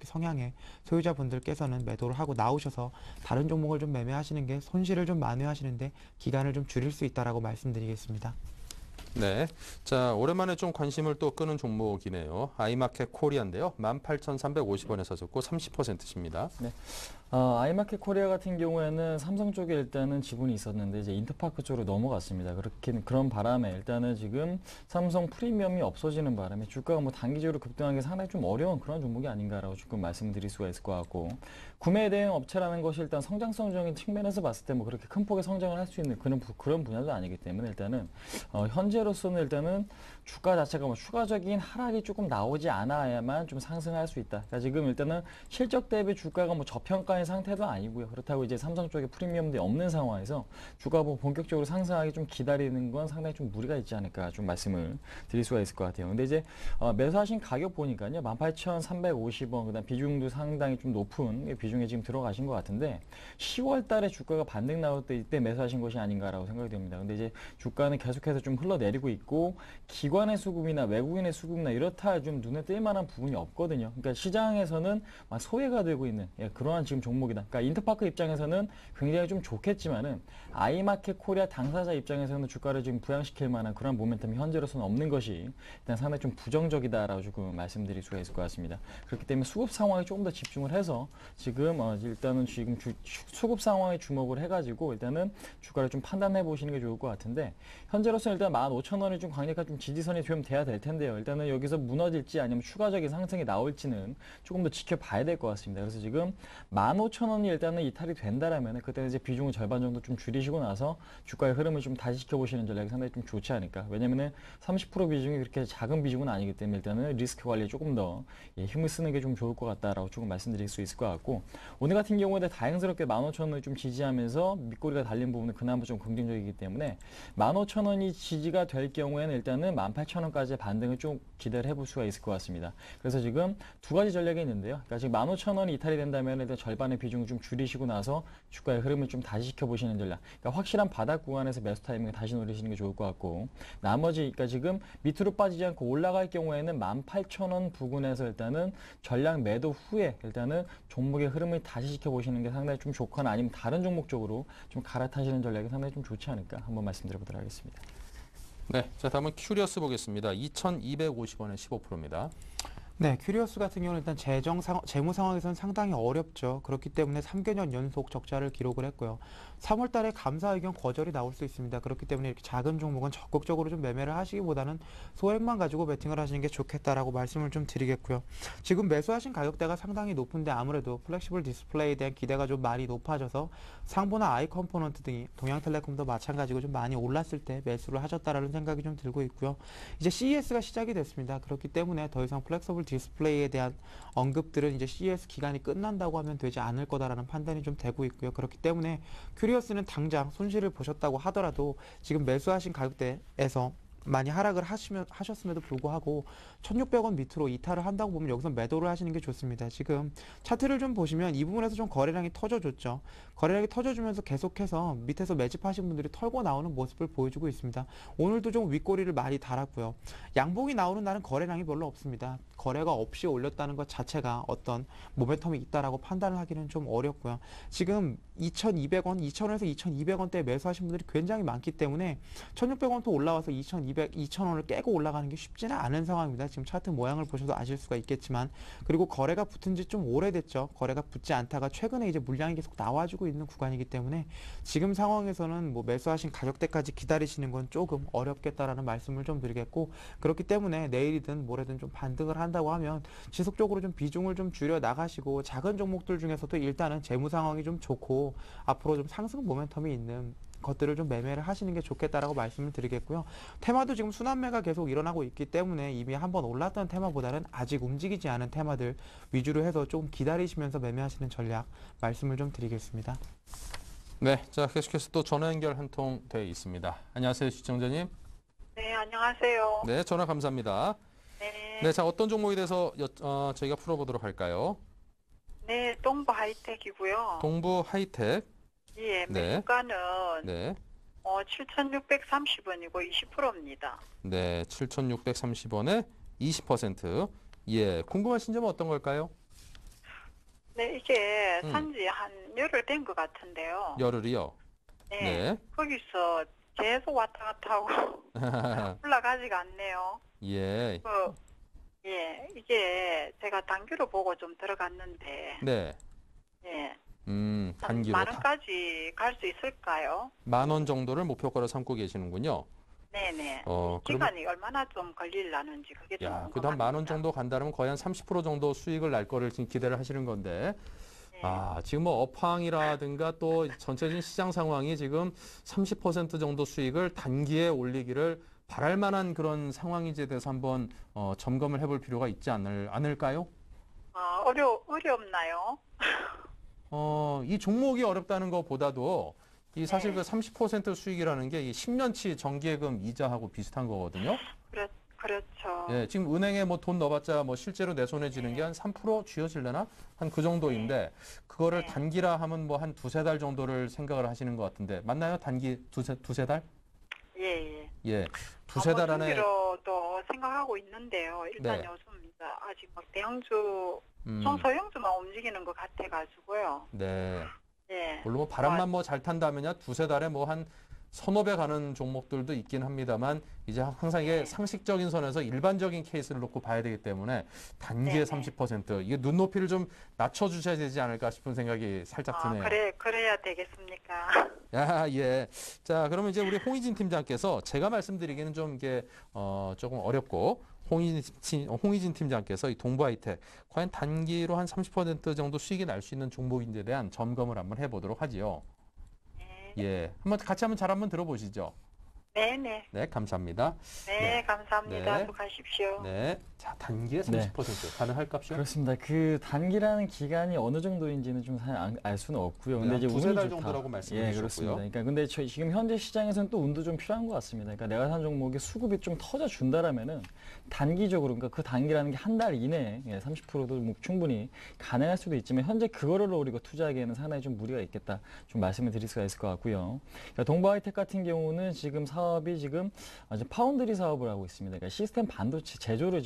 성향의 소유자분들께서는 매도를 하고 나오셔서 다른 종목을 좀 매매하시는 게 손실을 좀 만회하시는데 기간을 좀 줄일 수 있다라고 말씀드리겠습니다. 네. 자, 오랜만에 좀 관심을 또 끄는 종목이네요. 아이마켓 코리아인데요. 18,350원에 사셨고 30%십니다. 네. 아이마켓 코리아 같은 경우에는 삼성 쪽에 일단은 지분이 있었는데 이제 인터파크 쪽으로 넘어갔습니다. 그런 바람에 일단은 지금 삼성 프리미엄이 없어지는 바람에 주가가 뭐 단기적으로 급등하기 상당히 좀 어려운 그런 종목이 아닌가라고 조금 말씀드릴 수가 있을 것 같고, 구매 대행 업체라는 것이 일단 성장성적인 측면에서 봤을 때 뭐 그렇게 큰 폭의 성장을 할 수 있는 그런 분야도 아니기 때문에 일단은 현재로서는 일단은 주가 자체가 뭐 추가적인 하락이 조금 나오지 않아야만 좀 상승할 수 있다. 그러니까 지금 일단은 실적 대비 주가가 뭐 저평가인 상태도 아니고요. 그렇다고 이제 삼성 쪽에 프리미엄도 없는 상황에서 주가 뭐 본격적으로 상승하기 좀 기다리는 건 상당히 좀 무리가 있지 않을까 좀 말씀을 드릴 수가 있을 것 같아요. 근데 이제 매수하신 가격 보니까요, 18,350원, 그다음 비중도 상당히 좀 높은 비중에 지금 들어가신 것 같은데 10월 달에 주가가 반등 나올 때 이때 매수하신 것이 아닌가라고 생각이 됩니다. 근데 이제 주가는 계속해서 좀 흘러내리고 있고 기관의 수급이나 외국인의 수급이나 이렇다 좀 눈에 띌 만한 부분이 없거든요. 그러니까 시장에서는 소외가 되고 있는 그러한 지금 종목이다. 그러니까 인터파크 입장에서는 굉장히 좀 좋겠지만은 아이마켓 코리아 당사자 입장에서는 주가를 지금 부양시킬 만한 그런 모멘텀이 현재로서는 없는 것이 일단 상당히 좀 부정적이다라고 조금 말씀드릴 수가 있을 것 같습니다. 그렇기 때문에 수급 상황에 조금 더 집중을 해서 지금 일단은 지금 수급 상황에 주목을 해가지고 일단은 주가를 좀 판단해 보시는 게 좋을 것 같은데, 현재로서는 일단 15,000원이 좀 강력한 좀 지지선이 좀 돼야 될 텐데요. 일단은 여기서 무너질지 아니면 추가적인 상승이 나올지는 조금 더 지켜봐야 될 것 같습니다. 그래서 지금 15,000원이 일단은 이탈이 된다라면 그때는 이제 비중을 절반 정도 좀 줄이시고 나서 주가의 흐름을 좀 다시 지켜보시는 전략이 상당히 좀 좋지 않을까. 왜냐면은 30% 비중이 그렇게 작은 비중은 아니기 때문에 일단은 리스크 관리에 조금 더 힘을 쓰는 게 좀 좋을 것 같다라고 조금 말씀드릴 수 있을 것 같고, 오늘 같은 경우에 다행스럽게 15,000원을 좀 지지하면서 밑꼬리가 달린 부분은 그나마 좀 긍정적이기 때문에 15,000원이 지지가 될 경우에는 일단은 18,000원까지의 반등을 좀 기대를 해볼 수가 있을 것 같습니다. 그래서 지금 두 가지 전략이 있는데요. 그러니까 지금 15,000원이 이탈이 된다면 일단 절반의 비중을 좀 줄이시고 나서 주가의 흐름을 좀 다시 지켜보시는 전략. 그러니까 확실한 바닥 구간에서 매수 타이밍을 다시 노리시는 게 좋을 것 같고, 나머지 그러니까 지금 밑으로 빠지지 않고 올라갈 경우에는 18,000원 부근에서 일단은 전략 매도 후에 일단은 종목의 흐름을 다시 지켜보시는 게 상당히 좀 좋거나 아니면 다른 종목 쪽으로 좀 갈아타시는 전략이 상당히 좀 좋지 않을까 한번 말씀드려보도록 하겠습니다. 네. 자, 다음은 큐리어스 보겠습니다. 2,250원에 15%입니다. 네, 큐리어스 같은 경우는 일단 재무 상황에서는 상당히 어렵죠. 그렇기 때문에 3개년 연속 적자를 기록을 했고요. 3월 달에 감사 의견 거절이 나올 수 있습니다. 그렇기 때문에 이렇게 작은 종목은 적극적으로 좀 매매를 하시기보다는 소액만 가지고 베팅을 하시는 게 좋겠다라고 말씀을 좀 드리겠고요. 지금 매수하신 가격대가 상당히 높은데 아무래도 플렉시블 디스플레이에 대한 기대가 좀 많이 높아져서 상보나 아이 컴포넌트 등이 동양텔레콤도 마찬가지고 좀 많이 올랐을 때 매수를 하셨다라는 생각이 좀 들고 있고요. 이제 CES가 시작이 됐습니다. 그렇기 때문에 더 이상 플렉서블 디스플레이에 대한 언급들은 이제 CES 기간이 끝난다고 하면 되지 않을 거다라는 판단이 좀 되고 있고요. 그렇기 때문에 큐리어스는 당장 손실을 보셨다고 하더라도 지금 매수하신 가격대에서 많이 하락을 하셨음에도 불구하고 1,600원 밑으로 이탈을 한다고 보면 여기서 매도를 하시는 게 좋습니다. 지금 차트를 좀 보시면 이 부분에서 좀 거래량이 터져줬죠. 거래량이 터져주면서 계속해서 밑에서 매집하신 분들이 털고 나오는 모습을 보여주고 있습니다. 오늘도 좀 윗꼬리를 많이 달았고요. 양봉이 나오는 날은 거래량이 별로 없습니다. 거래가 없이 올렸다는 것 자체가 어떤 모멘텀이 있다라고 판단을 하기는 좀 어렵고요. 지금 2,200원, 2,000원에서 2,200원대에 매수하신 분들이 굉장히 많기 때문에 1,600원도 올라와서 2,000원을 깨고 올라가는 게 쉽지는 않은 상황입니다. 지금 차트 모양을 보셔도 아실 수가 있겠지만, 그리고 거래가 붙은 지 좀 오래됐죠. 거래가 붙지 않다가 최근에 이제 물량이 계속 나와주고 있는 구간이기 때문에 지금 상황에서는 뭐 매수하신 가격대까지 기다리시는 건 조금 어렵겠다라는 말씀을 좀 드리겠고, 그렇기 때문에 내일이든 모레든 좀 반등을 한다고 하면 지속적으로 좀 비중을 좀 줄여 나가시고, 작은 종목들 중에서도 일단은 재무 상황이 좀 좋고 앞으로 좀 상승 모멘텀이 있는 것들을 좀 매매를 하시는 게 좋겠다라고 말씀을 드리겠고요. 테마도 지금 순환매가 계속 일어나고 있기 때문에 이미 한번 올랐던 테마보다는 아직 움직이지 않은 테마들 위주로 해서 좀 기다리시면서 매매하시는 전략 말씀을 좀 드리겠습니다. 네, 자 계속해서 또 전화 연결 한 통 돼 있습니다. 안녕하세요, 시청자님. 네, 안녕하세요. 네, 전화 감사합니다. 네, 네, 자 어떤 종목에 대해서 저희가 풀어보도록 할까요? 네, 동부 하이텍이고요. 동부 하이텍. 예, 네. 매수가는 네, 7,630원이고 20%입니다. 네, 7,630원에 20%. 예, 궁금하신 점은 어떤 걸까요? 네, 이게 음. 산지 한 열흘 된 것 같은데요. 열흘이요. 네, 네. 거기서 계속 왔다 갔다 하고 올라가지가 않네요. 예, 예, 이게 제가 단기로 보고 좀 들어갔는데, 네, 예, 단기로 만 원까지 갈 수 있을까요? 10,000원 정도를 목표가로 삼고 계시는군요. 네네. 그러면 기간이 얼마나 좀 걸릴라는지 그게 좀 야, 그다음 10,000원 궁금합니다. 정도 간다면 거의 한 30% 정도 수익을 날 거를 지금 기대를 하시는 건데, 네. 지금 뭐 업황이라든가 또 전체적인 시장 상황이 지금 30% 정도 수익을 단기에 올리기를 바랄 만한 그런 상황인지에 대해서 한번 점검을 해볼 필요가 있지 않을까요? 어렵나요? 이 종목이 어렵다는 것보다도 이 사실 네. 그 30% 수익이라는 게 이 10년치 정기예금 이자하고 비슷한 거거든요. 그렇죠. 예, 지금 은행에 뭐 돈 넣어봤자 뭐 실제로 내 손에 쥐는 게 한 3% 쥐어질려나? 한 그 정도인데 그거를 네. 단기라 하면 뭐 한 두세 달 정도를 생각을 하시는 것 같은데 맞나요? 단기 두세 달? 예, 예. 예, 두세 달 안에 중기로도 생각하고 있는데요. 일단 네. 요즘 이제 아직 막 대형주, 음, 소형주만 움직이는 것 같아가지고요. 네. 예. 물론 뭐 바람만 뭐 잘 탄다면야 두세 달에 뭐 한 서너 배 가는 종목들도 있긴 합니다만 이제 항상 이게 네. 상식적인 선에서 일반적인 케이스를 놓고 봐야 되기 때문에 단기에 네네. 30% 이게 눈높이를 좀 낮춰주셔야 되지 않을까 싶은 생각이 살짝 드네요. 그래야 되겠습니까? 야, 예. 자, 그러면 이제 우리 홍희진 팀장께서 제가 말씀드리기는 좀 이게 조금 어렵고 홍희진 팀장께서 이 동부하이텍 과연 단기로 한 30% 정도 수익이 날 수 있는 종목인지에 대한 점검을 한번 해보도록 하지요. 네. 예, 같이 한번 잘 한번 들어보시죠. 네네. 네, 감사합니다. 네, 네. 감사합니다. 네. 수고하십시오. 네, 자 단기에 30% 가능할 값이요? 그렇습니다. 그 단기라는 기간이 어느 정도인지는 좀 알 수는 없고요. 근데 네, 이제 두세 운이 달 좋다. 정도라고 말씀해 예, 주셨고요. 그렇습니다. 그러니까 근데 지금 현재 시장에서는 또 운도 좀 필요한 것 같습니다. 그러니까 내가 산 종목이 수급이 좀 터져 준다라면은 단기적으로 그러니까 그 단기라는 게 한 달 이내에 30%도 뭐 충분히 가능할 수도 있지만 현재 그거를 노리고 투자하기에는 상당히 좀 무리가 있겠다. 좀 말씀을 드릴 수가 있을 것 같고요. 그러니까 동부하이텍 같은 경우는 지금 사업이 지금 파운드리 사업을 하고 있습니다. 그러니까 시스템 반도체 제조를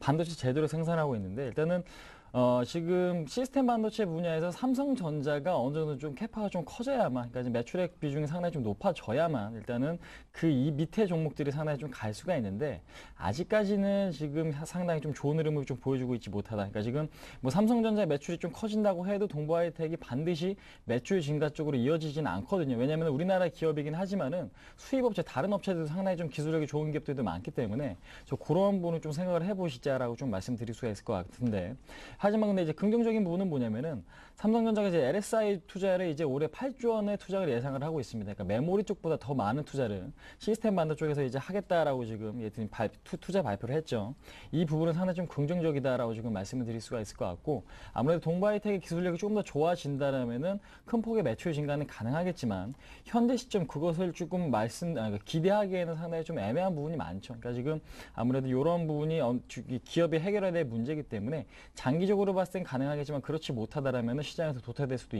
반도체 제조를 생산하고 있는데 일단은 지금 시스템 반도체 분야에서 삼성전자가 어느 정도 좀 캐파가 좀 커져야만, 그러니까 매출액 비중이 상당히 좀 높아져야만 일단은 그 이 밑에 종목들이 상당히 좀 갈 수가 있는데 아직까지는 지금 상당히 좀 좋은 흐름을 좀 보여주고 있지 못하다. 그러니까 지금 뭐 삼성전자 매출이 좀 커진다고 해도 동부하이텍이 반드시 매출 증가 쪽으로 이어지지는 않거든요. 왜냐하면 우리나라 기업이긴 하지만은 수입업체 다른 업체들도 상당히 좀 기술력이 좋은 기업들도 많기 때문에 그런 부분을 좀 생각을 해보시자라고 좀 말씀드릴 수가 있을 것 같은데. 하지만 근데 이제 긍정적인 부분은 뭐냐면은 삼성전자가 이제 LSI 투자를 이제 올해 8조 원의 투자를 예상을 하고 있습니다. 그러니까 메모리 쪽보다 더 많은 투자를 시스템 반도 쪽에서 이제 하겠다라고 지금 투자 발표를 했죠. 이 부분은 상당히 좀 긍정적이다라고 지금 말씀을 드릴 수가 있을 것 같고 아무래도 동부하이텍의 기술력이 조금 더 좋아진다라면은 큰 폭의 매출 증가는 가능하겠지만 현재 시점 그것을 조금 기대하기에는 상당히 좀 애매한 부분이 많죠. 그러니까 지금 아무래도 이런 부분이 기업이 해결해야 될 문제이기 때문에 장기적으로 봤을 땐 가능하겠지만 그렇지 못하다라면 시장에서 도태될 수도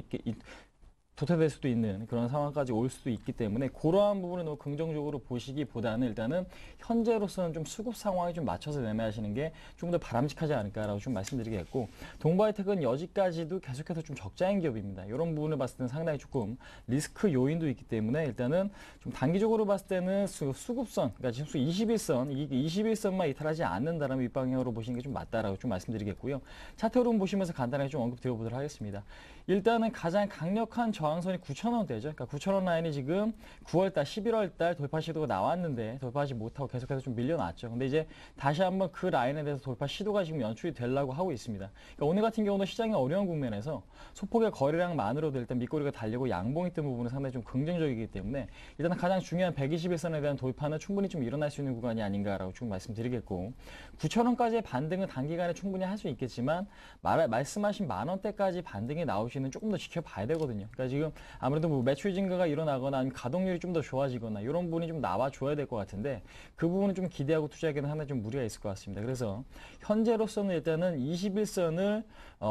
있는 그런 상황까지 올 수도 있기 때문에 그러한 부분을 너무 긍정적으로 보시기보다는 일단은 현재로서는 좀 수급 상황에 좀 맞춰서 매매하시는 게 좀 더 바람직하지 않을까라고 좀 말씀드리겠고 동부하이텍은 여지까지도 계속해서 좀 적자인 기업입니다. 이런 부분을 봤을 때는 상당히 조금 리스크 요인도 있기 때문에 일단은 좀 단기적으로 봤을 때는 수급선, 그러니까 지금 21선, 이 21선만 이탈하지 않는다라면 윗방향으로 보시는 게 좀 맞다라고 좀 말씀드리겠고요. 차트 흐름 보시면서 간단하게 좀 언급 드려보도록 하겠습니다. 일단은 가장 강력한 저항선이 9,000원대죠. 그러니까 9,000원 라인이 지금 9월달, 11월달 돌파 시도가 나왔는데 돌파하지 못하고 계속해서 좀 밀려났죠. 근데 이제 다시 한번 그 라인에 대해서 돌파 시도가 지금 연출이 되려고 하고 있습니다. 그러니까 오늘 같은 경우는 시장이 어려운 국면에서 소폭의 거래량만으로도 일단 밑꼬리가 달리고 양봉이 뜬 부분은 상당히 좀 긍정적이기 때문에 일단 가장 중요한 121선에 대한 돌파는 충분히 좀 일어날 수 있는 구간이 아닌가라고 좀 말씀드리겠고 9,000원까지의 반등은 단기간에 충분히 할 수 있겠지만 말씀하신 만원대까지 반등이 나오시는 조금 더 지켜봐야 되거든요. 그러니까 지금 아무래도 뭐 매출 증가가 일어나거나 아니면 가동률이 좀 더 좋아지거나 이런 부분이 좀 나와줘야 될 것 같은데 그 부분은 좀 기대하고 투자하기는 상당히 좀 무리가 있을 것 같습니다. 그래서 현재로서는 일단은 21선을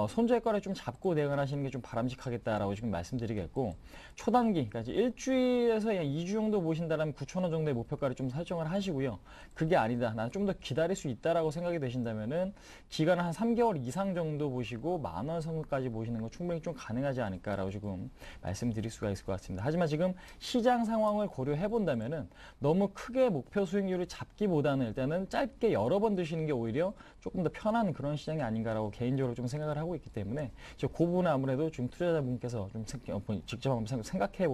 손절가를 좀 잡고 대응하시는 게 좀 바람직하겠다라고 지금 말씀드리겠고 초단기, 그러니까 일주일에서 2주 정도 보신다면 9,000원 정도의 목표가를 좀 설정을 하시고요. 그게 아니다. 나는 좀 더 기다릴 수 있다라고 생각이 되신다면은 기간을 한 3개월 이상 정도 보시고 만원 선까지 보시는 거 충분히 좀 가능하지 않을까라고 지금 말씀드릴 수가 있을 것 같습니다. 하지만 지금 시장 상황을 고려해 본다면은 너무 크게 목표 수익률을 잡기보다는 일단은 짧게 여러 번 드시는 게 오히려 조금 더 편한 그런 시장이 아닌가라고 개인적으로 좀 생각을 하고 있기 때문에 그 부분은 아무래도 지금 투자자분께서 좀 직접 한번 생각해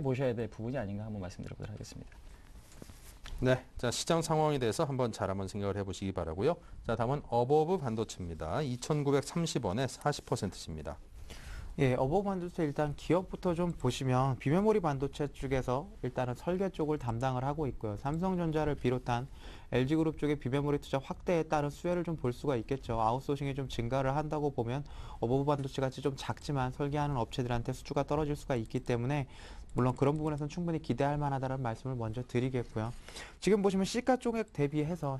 보셔야 될 부분이 아닌가 한번 말씀드려보도록 하겠습니다. 네, 자 시장 상황에 대해서 한번 생각을 해보시기 바라고요. 자 다음은 어버브 반도체입니다. 2,930원에 40%입니다. 예, 어버브 반도체 일단 기업부터 좀 보시면 비메모리 반도체 쪽에서 일단은 설계 쪽을 담당을 하고 있고요. 삼성전자를 비롯한 LG그룹 쪽의 비메모리 투자 확대에 따른 수혜를 좀 볼 수가 있겠죠. 아웃소싱이 좀 증가를 한다고 보면 어버브 반도체 같이 좀 작지만 설계하는 업체들한테 수주가 떨어질 수가 있기 때문에 물론 그런 부분에서는 충분히 기대할 만하다는 말씀을 먼저 드리겠고요. 지금 보시면 시가총액 대비해서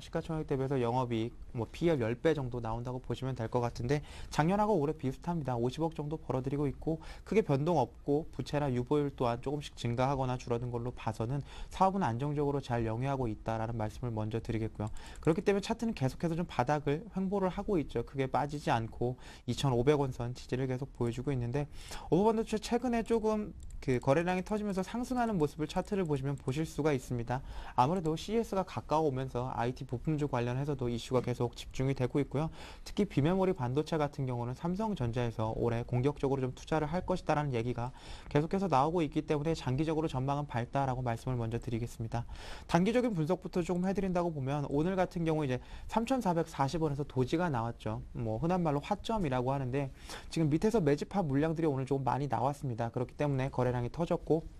영업이익 뭐 PL 10배 정도 나온다고 보시면 될 것 같은데 작년하고 올해 비슷합니다. 50억 정도 벌어들이고 있고 크게 변동 없고 부채나 유보율 또한 조금씩 증가하거나 줄어든 걸로 봐서는 사업은 안정적으로 잘 영위하고 있다라는 말씀을 먼저 드리겠고요. 그렇기 때문에 차트는 계속해서 좀 바닥을 횡보를 하고 있죠. 크게 빠지지 않고 2,500원 선 지지를 계속 보여주고 있는데 어버브 반도체 최근에 조금 그 거래량이 터지면서 상승하는 모습을 차트를 보시면 보실 수가 있습니다. 아무래도 CES가 가까워오면서 IT 부품주 관련해서도 이슈가 계속 집중이 되고 있고요. 특히 비메모리 반도체 같은 경우는 삼성전자에서 올해 공격적으로 좀 투자를 할 것이다라는 얘기가 계속해서 나오고 있기 때문에 장기적으로 전망은 밝다라고 말씀을 먼저 드리겠습니다. 단기적인 분석부터 조금 해드린다고 보면 오늘 같은 경우 이제 3,440원에서 도지가 나왔죠. 뭐 흔한 말로 화점이라고 하는데 지금 밑에서 매집한 물량들이 오늘 조금 많이 나왔습니다. 그렇기 때문에 거래량이 터졌고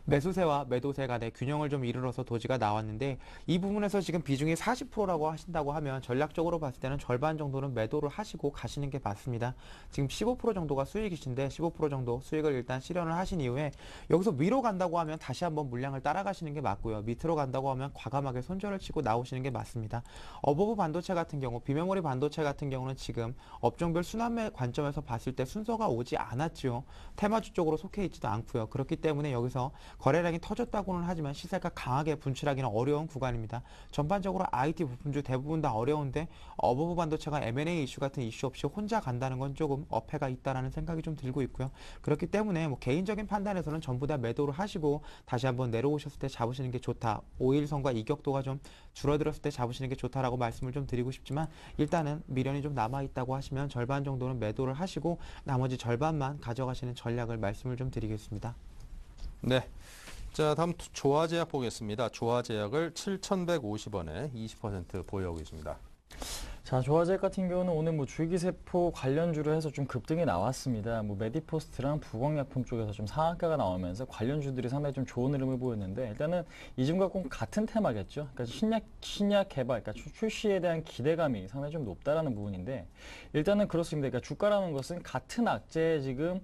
매수세와 매도세 간의 균형을 좀 이루어서 도지가 나왔는데 이 부분에서 지금 비중이 40%라고 하신다고 하면 전략적으로 봤을 때는 절반 정도는 매도를 하시고 가시는 게 맞습니다. 지금 15% 정도가 수익이신데 15% 정도 수익을 일단 실현을 하신 이후에 여기서 위로 간다고 하면 다시 한번 물량을 따라가시는 게 맞고요. 밑으로 간다고 하면 과감하게 손절을 치고 나오시는 게 맞습니다. 어버브 반도체 같은 경우, 비메모리 반도체 같은 경우는 지금 업종별 순환매 관점에서 봤을 때 순서가 오지 않았죠. 테마주 쪽으로 속해 있지도 않고요. 그렇기 때문에 여기서 거래량이 터졌다고는 하지만 시세가 강하게 분출하기는 어려운 구간입니다. 전반적으로 IT 부품주 대부분 다 어려운데 어버브 반도체가 M&A 이슈 같은 이슈 없이 혼자 간다는 건 조금 어폐가 있다라는 생각이 좀 들고 있고요. 그렇기 때문에 뭐 개인적인 판단에서는 전부 다 매도를 하시고 다시 한번 내려오셨을 때 잡으시는 게 좋다. 5일선과 이격도가 좀 줄어들었을 때 잡으시는 게 좋다라고 말씀을 좀 드리고 싶지만 일단은 미련이 좀 남아있다고 하시면 절반 정도는 매도를 하시고 나머지 절반만 가져가시는 전략을 말씀을 좀 드리겠습니다. 네. 자, 다음 조화제약 보겠습니다. 조화제약을 7,150원에 20% 보유하고 있습니다. 자, 조화제약 같은 경우는 오늘 뭐 줄기세포 관련주로 해서 좀 급등이 나왔습니다. 뭐 메디포스트랑 부광약품 쪽에서 좀 상한가가 나오면서 관련주들이 상당히 좀 좋은 흐름을 보였는데 일단은 이중과 꼭 같은 테마겠죠. 그러니까 신약 개발, 그러니까 출시에 대한 기대감이 상당히 좀 높다라는 부분인데 일단은 그렇습니다. 그러니까 주가라는 것은 같은 악재에 지금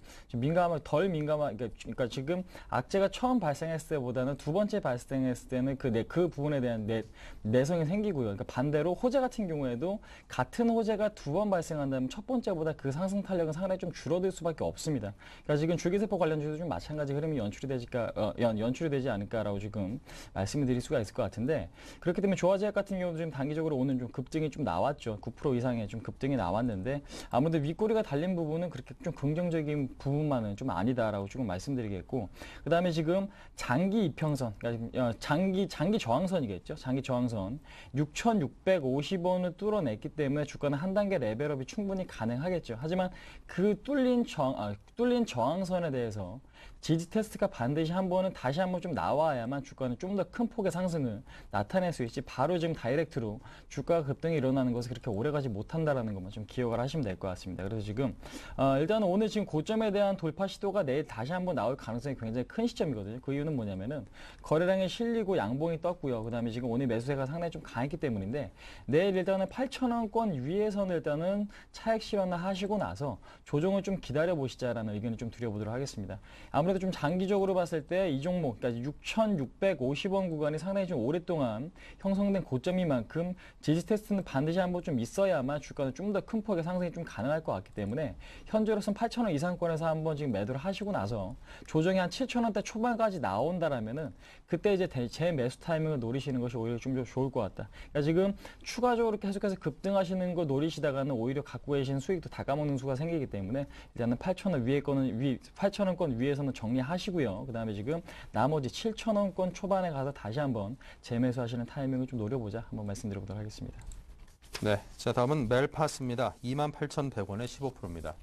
덜 민감한, 그러니까 지금 악재가 처음 발생했을 때보다는 두 번째 발생했을 때는 그 부분에 대한 내성이 생기고요. 그러니까 반대로 호재 같은 경우에도 같은 호재가 두 번 발생한다면 첫 번째보다 그 상승 탄력은 상당히 좀 줄어들 수밖에 없습니다. 그러니까 지금 줄기세포 관련주도 좀 마찬가지 흐름이 연출이 되지 않을까라고 지금 말씀을 드릴 수가 있을 것 같은데 그렇기 때문에 조화제약 같은 경우도 지금 단기적으로 오늘 좀 급등이 좀 나왔죠. 9% 이상의 좀 급등이 나왔는데 아무래도 윗꼬리가 달린 부분은 그렇게 좀 긍정적인 부분만은 좀 아니다라고 조금 말씀드리겠고 그 다음에 지금 장기 이평선, 그러니까 장기 저항선이겠죠. 장기 저항선 6,650원을 뚫어냈기 뚫어냈기 때문에 주가는 한 단계 레벨업이 충분히 가능하겠죠. 하지만 그 뚫린 저항선에 대해서 지지 테스트가 반드시 한 번은 다시 한번 좀 나와야만 주가는 좀 더 큰 폭의 상승을 나타낼 수 있지, 바로 지금 다이렉트로 주가가 급등이 일어나는 것을 그렇게 오래가지 못한다라는 것만 좀 기억을 하시면 될 것 같습니다. 그래서 지금 일단은 오늘 지금 고점에 대한 돌파 시도가 내일 다시 한번 나올 가능성이 굉장히 큰 시점이거든요. 그 이유는 뭐냐면은 거래량이 실리고 양봉이 떴고요. 그 다음에 지금 오늘 매수세가 상당히 좀 강했기 때문인데, 내일 일단은 8,000원권 위에서는 일단은 차익 실현을 하시고 나서 조정을 좀 기다려 보시자라는 의견을 좀 드려보도록 하겠습니다. 아무래도 좀 장기적으로 봤을 때 이 종목, 그러니까 6,650원 구간이 상당히 좀 오랫동안 형성된 고점인 만큼 지지 테스트는 반드시 한번 좀 있어야만 주가는 좀 더 큰 폭의 상승이 좀 가능할 것 같기 때문에, 현재로서는 8,000원 이상권에서 한번 지금 매도를 하시고 나서 조정이 한 7,000원대 초반까지 나온다라면은 그때 이제 제 매수 타이밍을 노리시는 것이 오히려 좀 좋을 것 같다. 그러니까 지금 추가적으로 계속해서 급등하시는 거 노리시다가는 오히려 갖고 계신 수익도 다 까먹는 수가 생기기 때문에, 일단은 8,000원권 위에서는 정리하시고요. 그 다음에 지금 나머지 7,000원권 초반에 가서 다시 한번 재매수하시는 타이밍을 좀 노려보자, 한번 말씀드려보도록 하겠습니다. 네, 자 다음은 멜파스입니다. 28,100원에 15%입니다.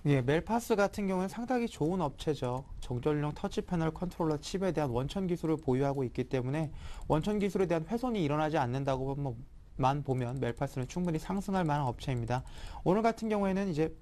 예, 멜파스 같은 경우는 상당히 좋은 업체죠. 정전용 터치 패널 컨트롤러 칩에 대한 원천 기술을 보유하고 있기 때문에 원천 기술에 대한 훼손이 일어나지 않는다고만 보면 멜파스는 충분히 상승할 만한 업체입니다. 오늘 같은 경우에는 이제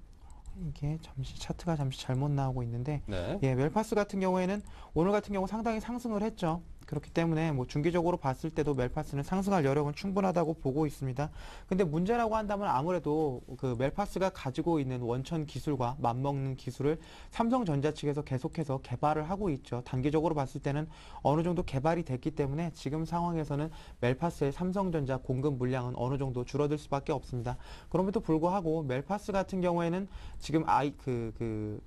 이게 차트가 잘못 나오고 있는데, 네. 예, 멜파스 같은 경우에는 오늘 같은 경우 상당히 상승을 했죠. 그렇기 때문에 뭐 중기적으로 봤을 때도 멜파스는 상승할 여력은 충분하다고 보고 있습니다. 근데 문제라고 한다면 아무래도 그 멜파스가 가지고 있는 원천 기술과 맞먹는 기술을 삼성전자 측에서 계속해서 개발을 하고 있죠. 단기적으로 봤을 때는 어느 정도 개발이 됐기 때문에 지금 상황에서는 멜파스의 삼성전자 공급 물량은 어느 정도 줄어들 수밖에 없습니다. 그럼에도 불구하고 멜파스 같은 경우에는 지금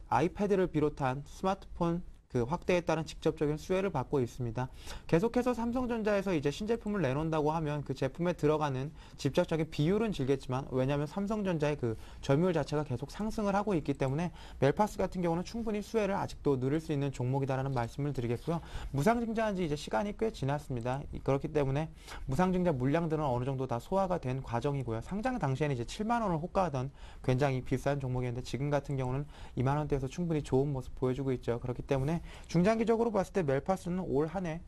아이패드를 비롯한 스마트폰 확대에 따른 직접적인 수혜를 받고 있습니다. 계속해서 삼성전자에서 이제 신제품을 내놓는다고 하면 그 제품에 들어가는 직접적인 비율은 질겠지만, 왜냐하면 삼성전자의 그 점유율 자체가 계속 상승을 하고 있기 때문에 멜파스 같은 경우는 충분히 수혜를 아직도 누릴 수 있는 종목이다라는 말씀을 드리겠고요. 무상증자한 지 이제 시간이 꽤 지났습니다. 그렇기 때문에 무상증자 물량들은 어느 정도 다 소화가 된 과정이고요. 상장 당시에는 이제 7만 원을 호가하던 굉장히 비싼 종목이었는데, 지금 같은 경우는 2만 원대에서 충분히 좋은 모습 보여주고 있죠. 그렇기 때문에 중장기적으로 봤을 때 멜파스는 올 한 해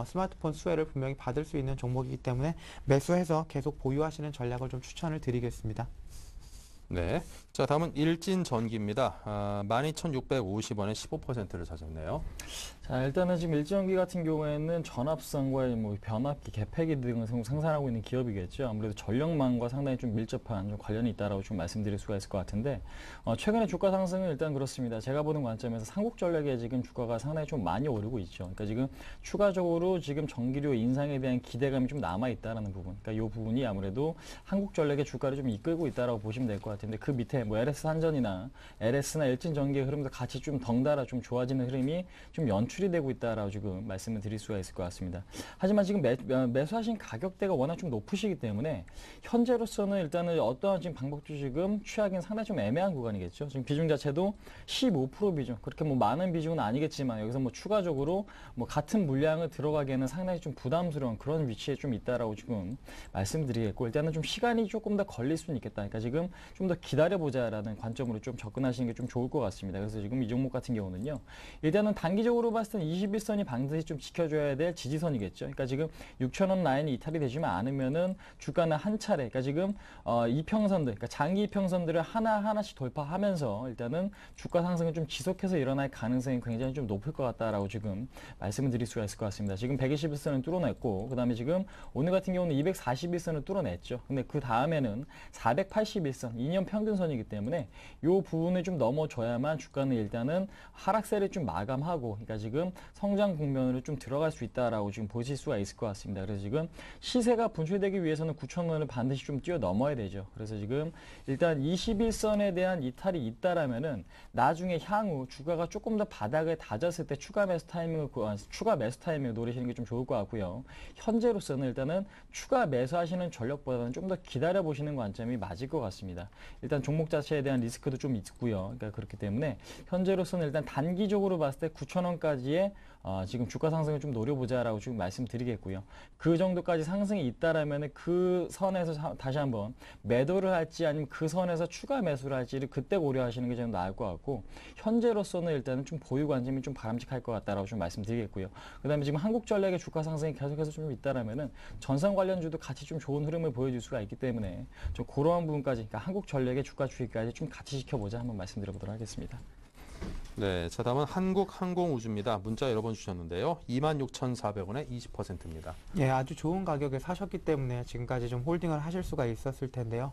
스마트폰 수혜를 분명히 받을 수 있는 종목이기 때문에 매수해서 계속 보유하시는 전략을 좀 추천을 드리겠습니다. 네. 자 다음은 일진전기입니다. 12,650원에 15%를 찾았네요. 자, 일단은 지금 일전기 같은 경우에는 전압선과의 뭐 변압기, 개폐기 등을 생산하고 있는 기업이겠죠. 아무래도 전력망과 상당히 좀 밀접한 좀 관련이 있다라고 좀 말씀드릴 수가 있을 것 같은데, 최근에 주가 상승은 일단 그렇습니다. 제가 보는 관점에서 삼국전력의 지금 주가가 상당히 좀 많이 오르고 있죠. 그러니까 지금 추가적으로 지금 전기료 인상에 대한 기대감이 좀 남아 있다라는 부분. 그러니까 이 부분이 아무래도 한국전력의 주가를 좀 이끌고 있다라고 보시면 될 것 같은데, 그 밑에 뭐 LS 한전이나 LS나 일진전기의 흐름도 같이 좀 덩달아 좀 좋아지는 흐름이 좀 연출이 되고 있다라고 지금 말씀을 드릴 수가 있을 것 같습니다. 하지만 지금 매수하신 가격대가 워낙 좀 높으시기 때문에 현재로서는 일단은 어떠한 지금 방법도 지금 취하기는 상당히 좀 애매한 구간이겠죠. 지금 비중 자체도 15% 비중, 그렇게 뭐 많은 비중은 아니겠지만 여기서 뭐 추가적으로 뭐 같은 물량을 들어가기에는 상당히 좀 부담스러운 그런 위치에 좀 있다라고 지금 말씀드리겠고, 일단은 좀 시간이 조금 더 걸릴 수는 있겠다. 그러니까 지금 좀 더 기다려보자라는 관점으로 좀 접근하시는 게 좀 좋을 것 같습니다. 그래서 지금 이 종목 같은 경우는요, 일단은 단기적으로 봤을 때 21선이 반드시 좀 지켜줘야 될 지지선이겠죠. 그러니까 지금 6,000원 라인이 이탈이 되지만 않으면은 주가는 한 차례, 그러니까 지금 이평선들, 그러니까 장기 이평선들을 하나하나씩 돌파하면서 일단은 주가 상승은 좀 지속해서 일어날 가능성이 굉장히 좀 높을 것 같다라고 지금 말씀을 드릴 수가 있을 것 같습니다. 지금 121선을 뚫어냈고, 그 다음에 지금 오늘 같은 경우는 241선을 뚫어냈죠. 근데 그 다음에는 481선, 2년 평균선이기 때문에 이 부분을 좀 넘어줘야만 주가는 일단은 하락세를 좀 마감하고, 그러니까 지금 성장 국면으로 좀 들어갈 수 있다라고 지금 보실 수가 있을 것 같습니다. 그래서 지금 시세가 분출되기 위해서는 9,000원을 반드시 좀 뛰어넘어야 되죠. 그래서 지금 일단 21선에 대한 이탈이 있다라면은 나중에 향후 주가가 조금 더 바닥을 다졌을 때 추가 매수 타이밍을 노리시는 게 좀 좋을 것 같고요. 현재로서는 일단은 추가 매수하시는 전력보다는 좀 더 기다려 보시는 관점이 맞을 것 같습니다. 일단 종목 자체에 대한 리스크도 좀 있고요. 그러니까 그렇기 때문에 현재로서는 일단 단기적으로 봤을 때 9,000원까지의 지금 주가 상승을 좀 노려보자라고 지금 말씀드리겠고요. 그 정도까지 상승이 있다라면 그 선에서 다시 한번 매도를 할지 아니면 그 선에서 추가 매수를 할지를 그때 고려하시는 게 좀 나을 것 같고, 현재로서는 일단은 좀 보유 관점이 좀 바람직할 것 같다라고 좀 말씀드리겠고요. 그다음에 지금 한국전력의 주가 상승이 계속해서 좀 있다라면은 전선 관련주도 같이 좀 좋은 흐름을 보여줄 수가 있기 때문에 좀 그러한 부분까지, 그러니까 한국전력의 주가 추이까지 좀 같이 지켜보자 한번 말씀드려보도록 하겠습니다. 네, 자 다음은 한국항공우주입니다. 문자 여러 번 주셨는데요. 26,400원에 20%입니다. 예, 아주 좋은 가격에 사셨기 때문에 지금까지 좀 홀딩을 하실 수가 있었을 텐데요.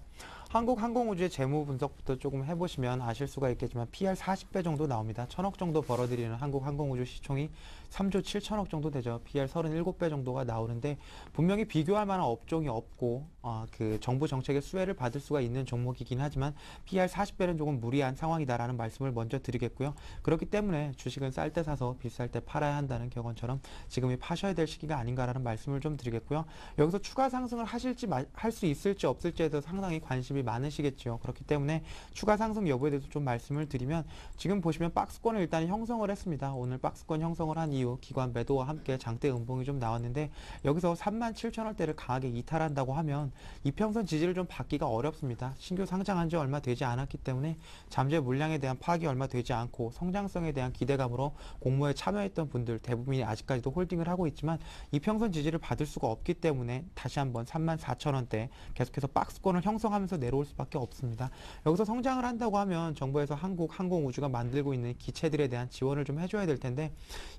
한국항공우주의 재무 분석부터 조금 해보시면 아실 수가 있겠지만 PR 40배 정도 나옵니다. 1,000억 정도 벌어들이는 한국항공우주 시총이 3조 7천억 정도 되죠. PR 37배 정도가 나오는데 분명히 비교할 만한 업종이 없고 그 정부 정책의 수혜를 받을 수가 있는 종목이긴 하지만 PR 40배는 조금 무리한 상황이다라는 말씀을 먼저 드리겠고요. 그렇기 때문에 주식은 쌀 때 사서 비쌀 때 팔아야 한다는 격언처럼 지금이 파셔야 될 시기가 아닌가라는 말씀을 좀 드리겠고요. 여기서 추가 상승을 하실지 할 수 있을지 없을지에 대해서 상당히 관심이 많으시겠죠. 그렇기 때문에 추가 상승 여부에 대해서 좀 말씀을 드리면 지금 보시면 박스권을 일단 형성을 했습니다. 오늘 박스권 형성을 한 이후 기관 매도와 함께 장대 음봉이 좀 나왔는데 여기서 37,000원대를 강하게 이탈한다고 하면 이평선 지지를 좀 받기가 어렵습니다. 신규 상장한 지 얼마 되지 않았기 때문에 잠재 물량에 대한 파악이 얼마 되지 않고 성장성에 대한 기대감으로 공모에 참여했던 분들 대부분이 아직까지도 홀딩을 하고 있지만 이평선 지지를 받을 수가 없기 때문에 다시 한번 34,000원대 계속해서 박스권을 형성하면서 내려올 수밖에 없습니다. 여기서 성장을 한다고 하면 정부에서 한국항공우주가 만들고 있는 기체들에 대한 지원을 좀 해줘야 될 텐데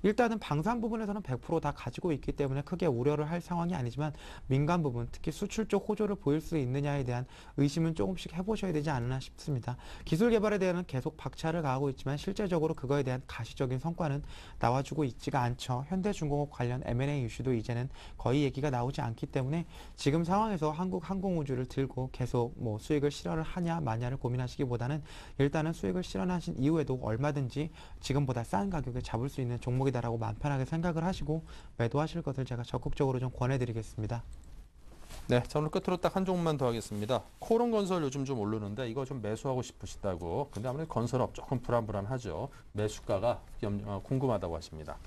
일단은 방산 부분에서는 100% 다 가지고 있기 때문에 크게 우려를 할 상황이 아니지만 민간 부분 특히 수출 쪽 호조를 보일 수 있느냐에 대한 의심은 조금씩 해보셔야 되지 않나 싶습니다. 기술 개발에 대해서는 계속 박차를 가하고 있지만 실제적으로 그거에 대한 가시적인 성과는 나와주고 있지가 않죠. 현대중공업 관련 M&A 이슈도 이제는 거의 얘기가 나오지 않기 때문에 지금 상황에서 한국항공우주를 들고 계속 뭐 수익을 실현을 하냐 마냐를 고민하시기보다는 일단은 수익을 실현하신 이후에도 얼마든지 지금보다 싼 가격에 잡을 수 있는 종목이다라고 마음 편하게 생각을 하시고 매도하실 것을 제가 적극적으로 좀 권해드리겠습니다. 네, 자 오늘 끝으로 딱 한 종목만 더 하겠습니다. 코롱건설 요즘 좀 오르는데 이거 좀 매수하고 싶으시다고. 근데 아무래도 건설업 조금 불안불안하죠. 매수가가 궁금하다고 하십니다.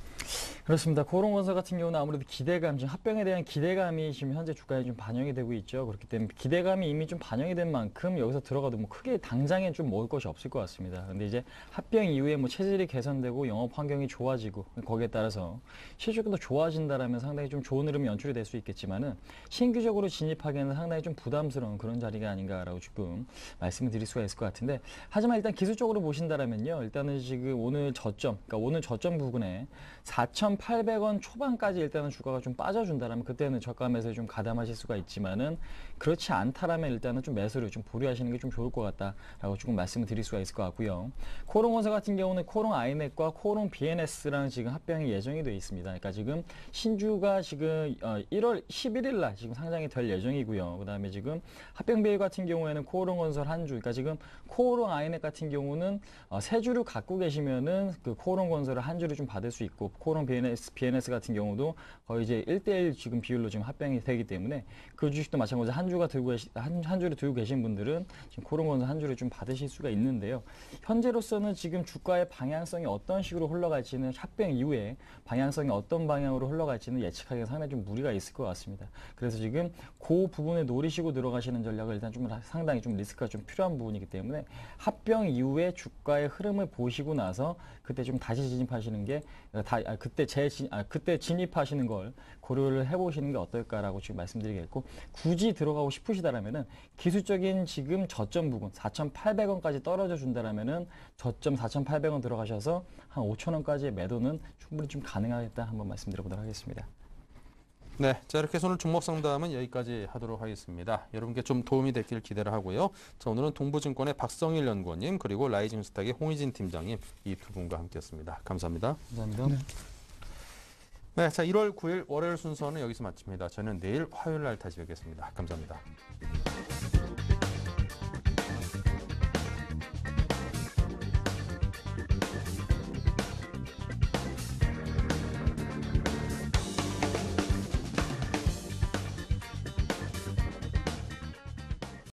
그렇습니다. 코롱건설 같은 경우는 아무래도 기대감, 지금 합병에 대한 기대감이 지금 현재 주가에 좀 반영이 되고 있죠. 그렇기 때문에 기대감이 이미 좀 반영이 된 만큼 여기서 들어가도 뭐 크게 당장에 좀 먹을 것이 없을 것 같습니다. 근데 이제 합병 이후에 뭐 체질이 개선되고 영업 환경이 좋아지고 거기에 따라서 실적도 좋아진다라면 상당히 좀 좋은 흐름이 연출이 될 수 있겠지만은 신규적으로 진입하기에는 상당히 좀 부담스러운 그런 자리가 아닌가라고 지금 말씀을 드릴 수가 있을 것 같은데, 하지만 일단 기술적으로 보신다라면요, 일단은 지금 오늘 저점, 그러니까 오늘 저점 부근에 4,800원 초반까지 일단은 주가가 좀 빠져준다라면 그때는 저가 매수에 좀 가담하실 수가 있지만은 그렇지 않다라면 일단은 좀 매수를 좀 보류하시는 게 좀 좋을 것 같다라고 조금 말씀을 드릴 수가 있을 것 같고요. 코롱건설 같은 경우는 코롱 아이넷과 코롱 BNS랑 지금 합병이 예정이 되어 있습니다. 그러니까 지금 신주가 지금 1월 11일 날 지금 상장이 될 예정이고요. 그다음에 지금 합병 비율 같은 경우에는 코롱건설 한 주, 그러니까 지금 코롱 아이넷 같은 경우는 세 주를 갖고 계시면은 그 코롱건설을 한 주를 좀 받을 수 있고, 코롱 BNS 같은 경우도 거의 이제 1대1 지금 비율로 지금 합병이 되기 때문에 그 주식도 마찬가지로 한 주를 들고 계신 분들은 지금 코롱건설 한 주를 좀 받으실 수가 있는데요. 현재로서는 지금 주가의 방향성이 어떤 식으로 흘러갈지는 합병 이후에 방향성이 어떤 방향으로 흘러갈지는 예측하기가 상당히 좀 무리가 있을 것 같습니다. 그래서 지금 그 부분에 노리시고 들어가시는 전략을 일단 좀 상당히 좀 리스크가 좀 필요한 부분이기 때문에 합병 이후에 주가의 흐름을 보시고 나서 그때 좀 다시 진입하시는 게 그때 진입하시는 걸 고려를 해보시는 게 어떨까라고 지금 말씀드리겠고, 굳이 들어가고 싶으시다라면은 기술적인 지금 저점 부분 4,800원까지 떨어져 준다라면은 저점 4,800원 들어가셔서 한 5,000원까지의 매도는 충분히 좀 가능하겠다 한번 말씀드려보도록 하겠습니다. 네, 자 이렇게 해서 오늘 종목 상담은 여기까지 하도록 하겠습니다. 여러분께 좀 도움이 됐길 기대를 하고요. 자 오늘은 동부증권의 박성일 연구원님 그리고 라이징스탁의 홍희진 팀장님 이 두 분과 함께했습니다. 감사합니다. 감사합니다. 네, 자 1월 9일 월요일 순서는 여기서 마칩니다. 저는 내일 화요일 날 다시 뵙겠습니다. 감사합니다.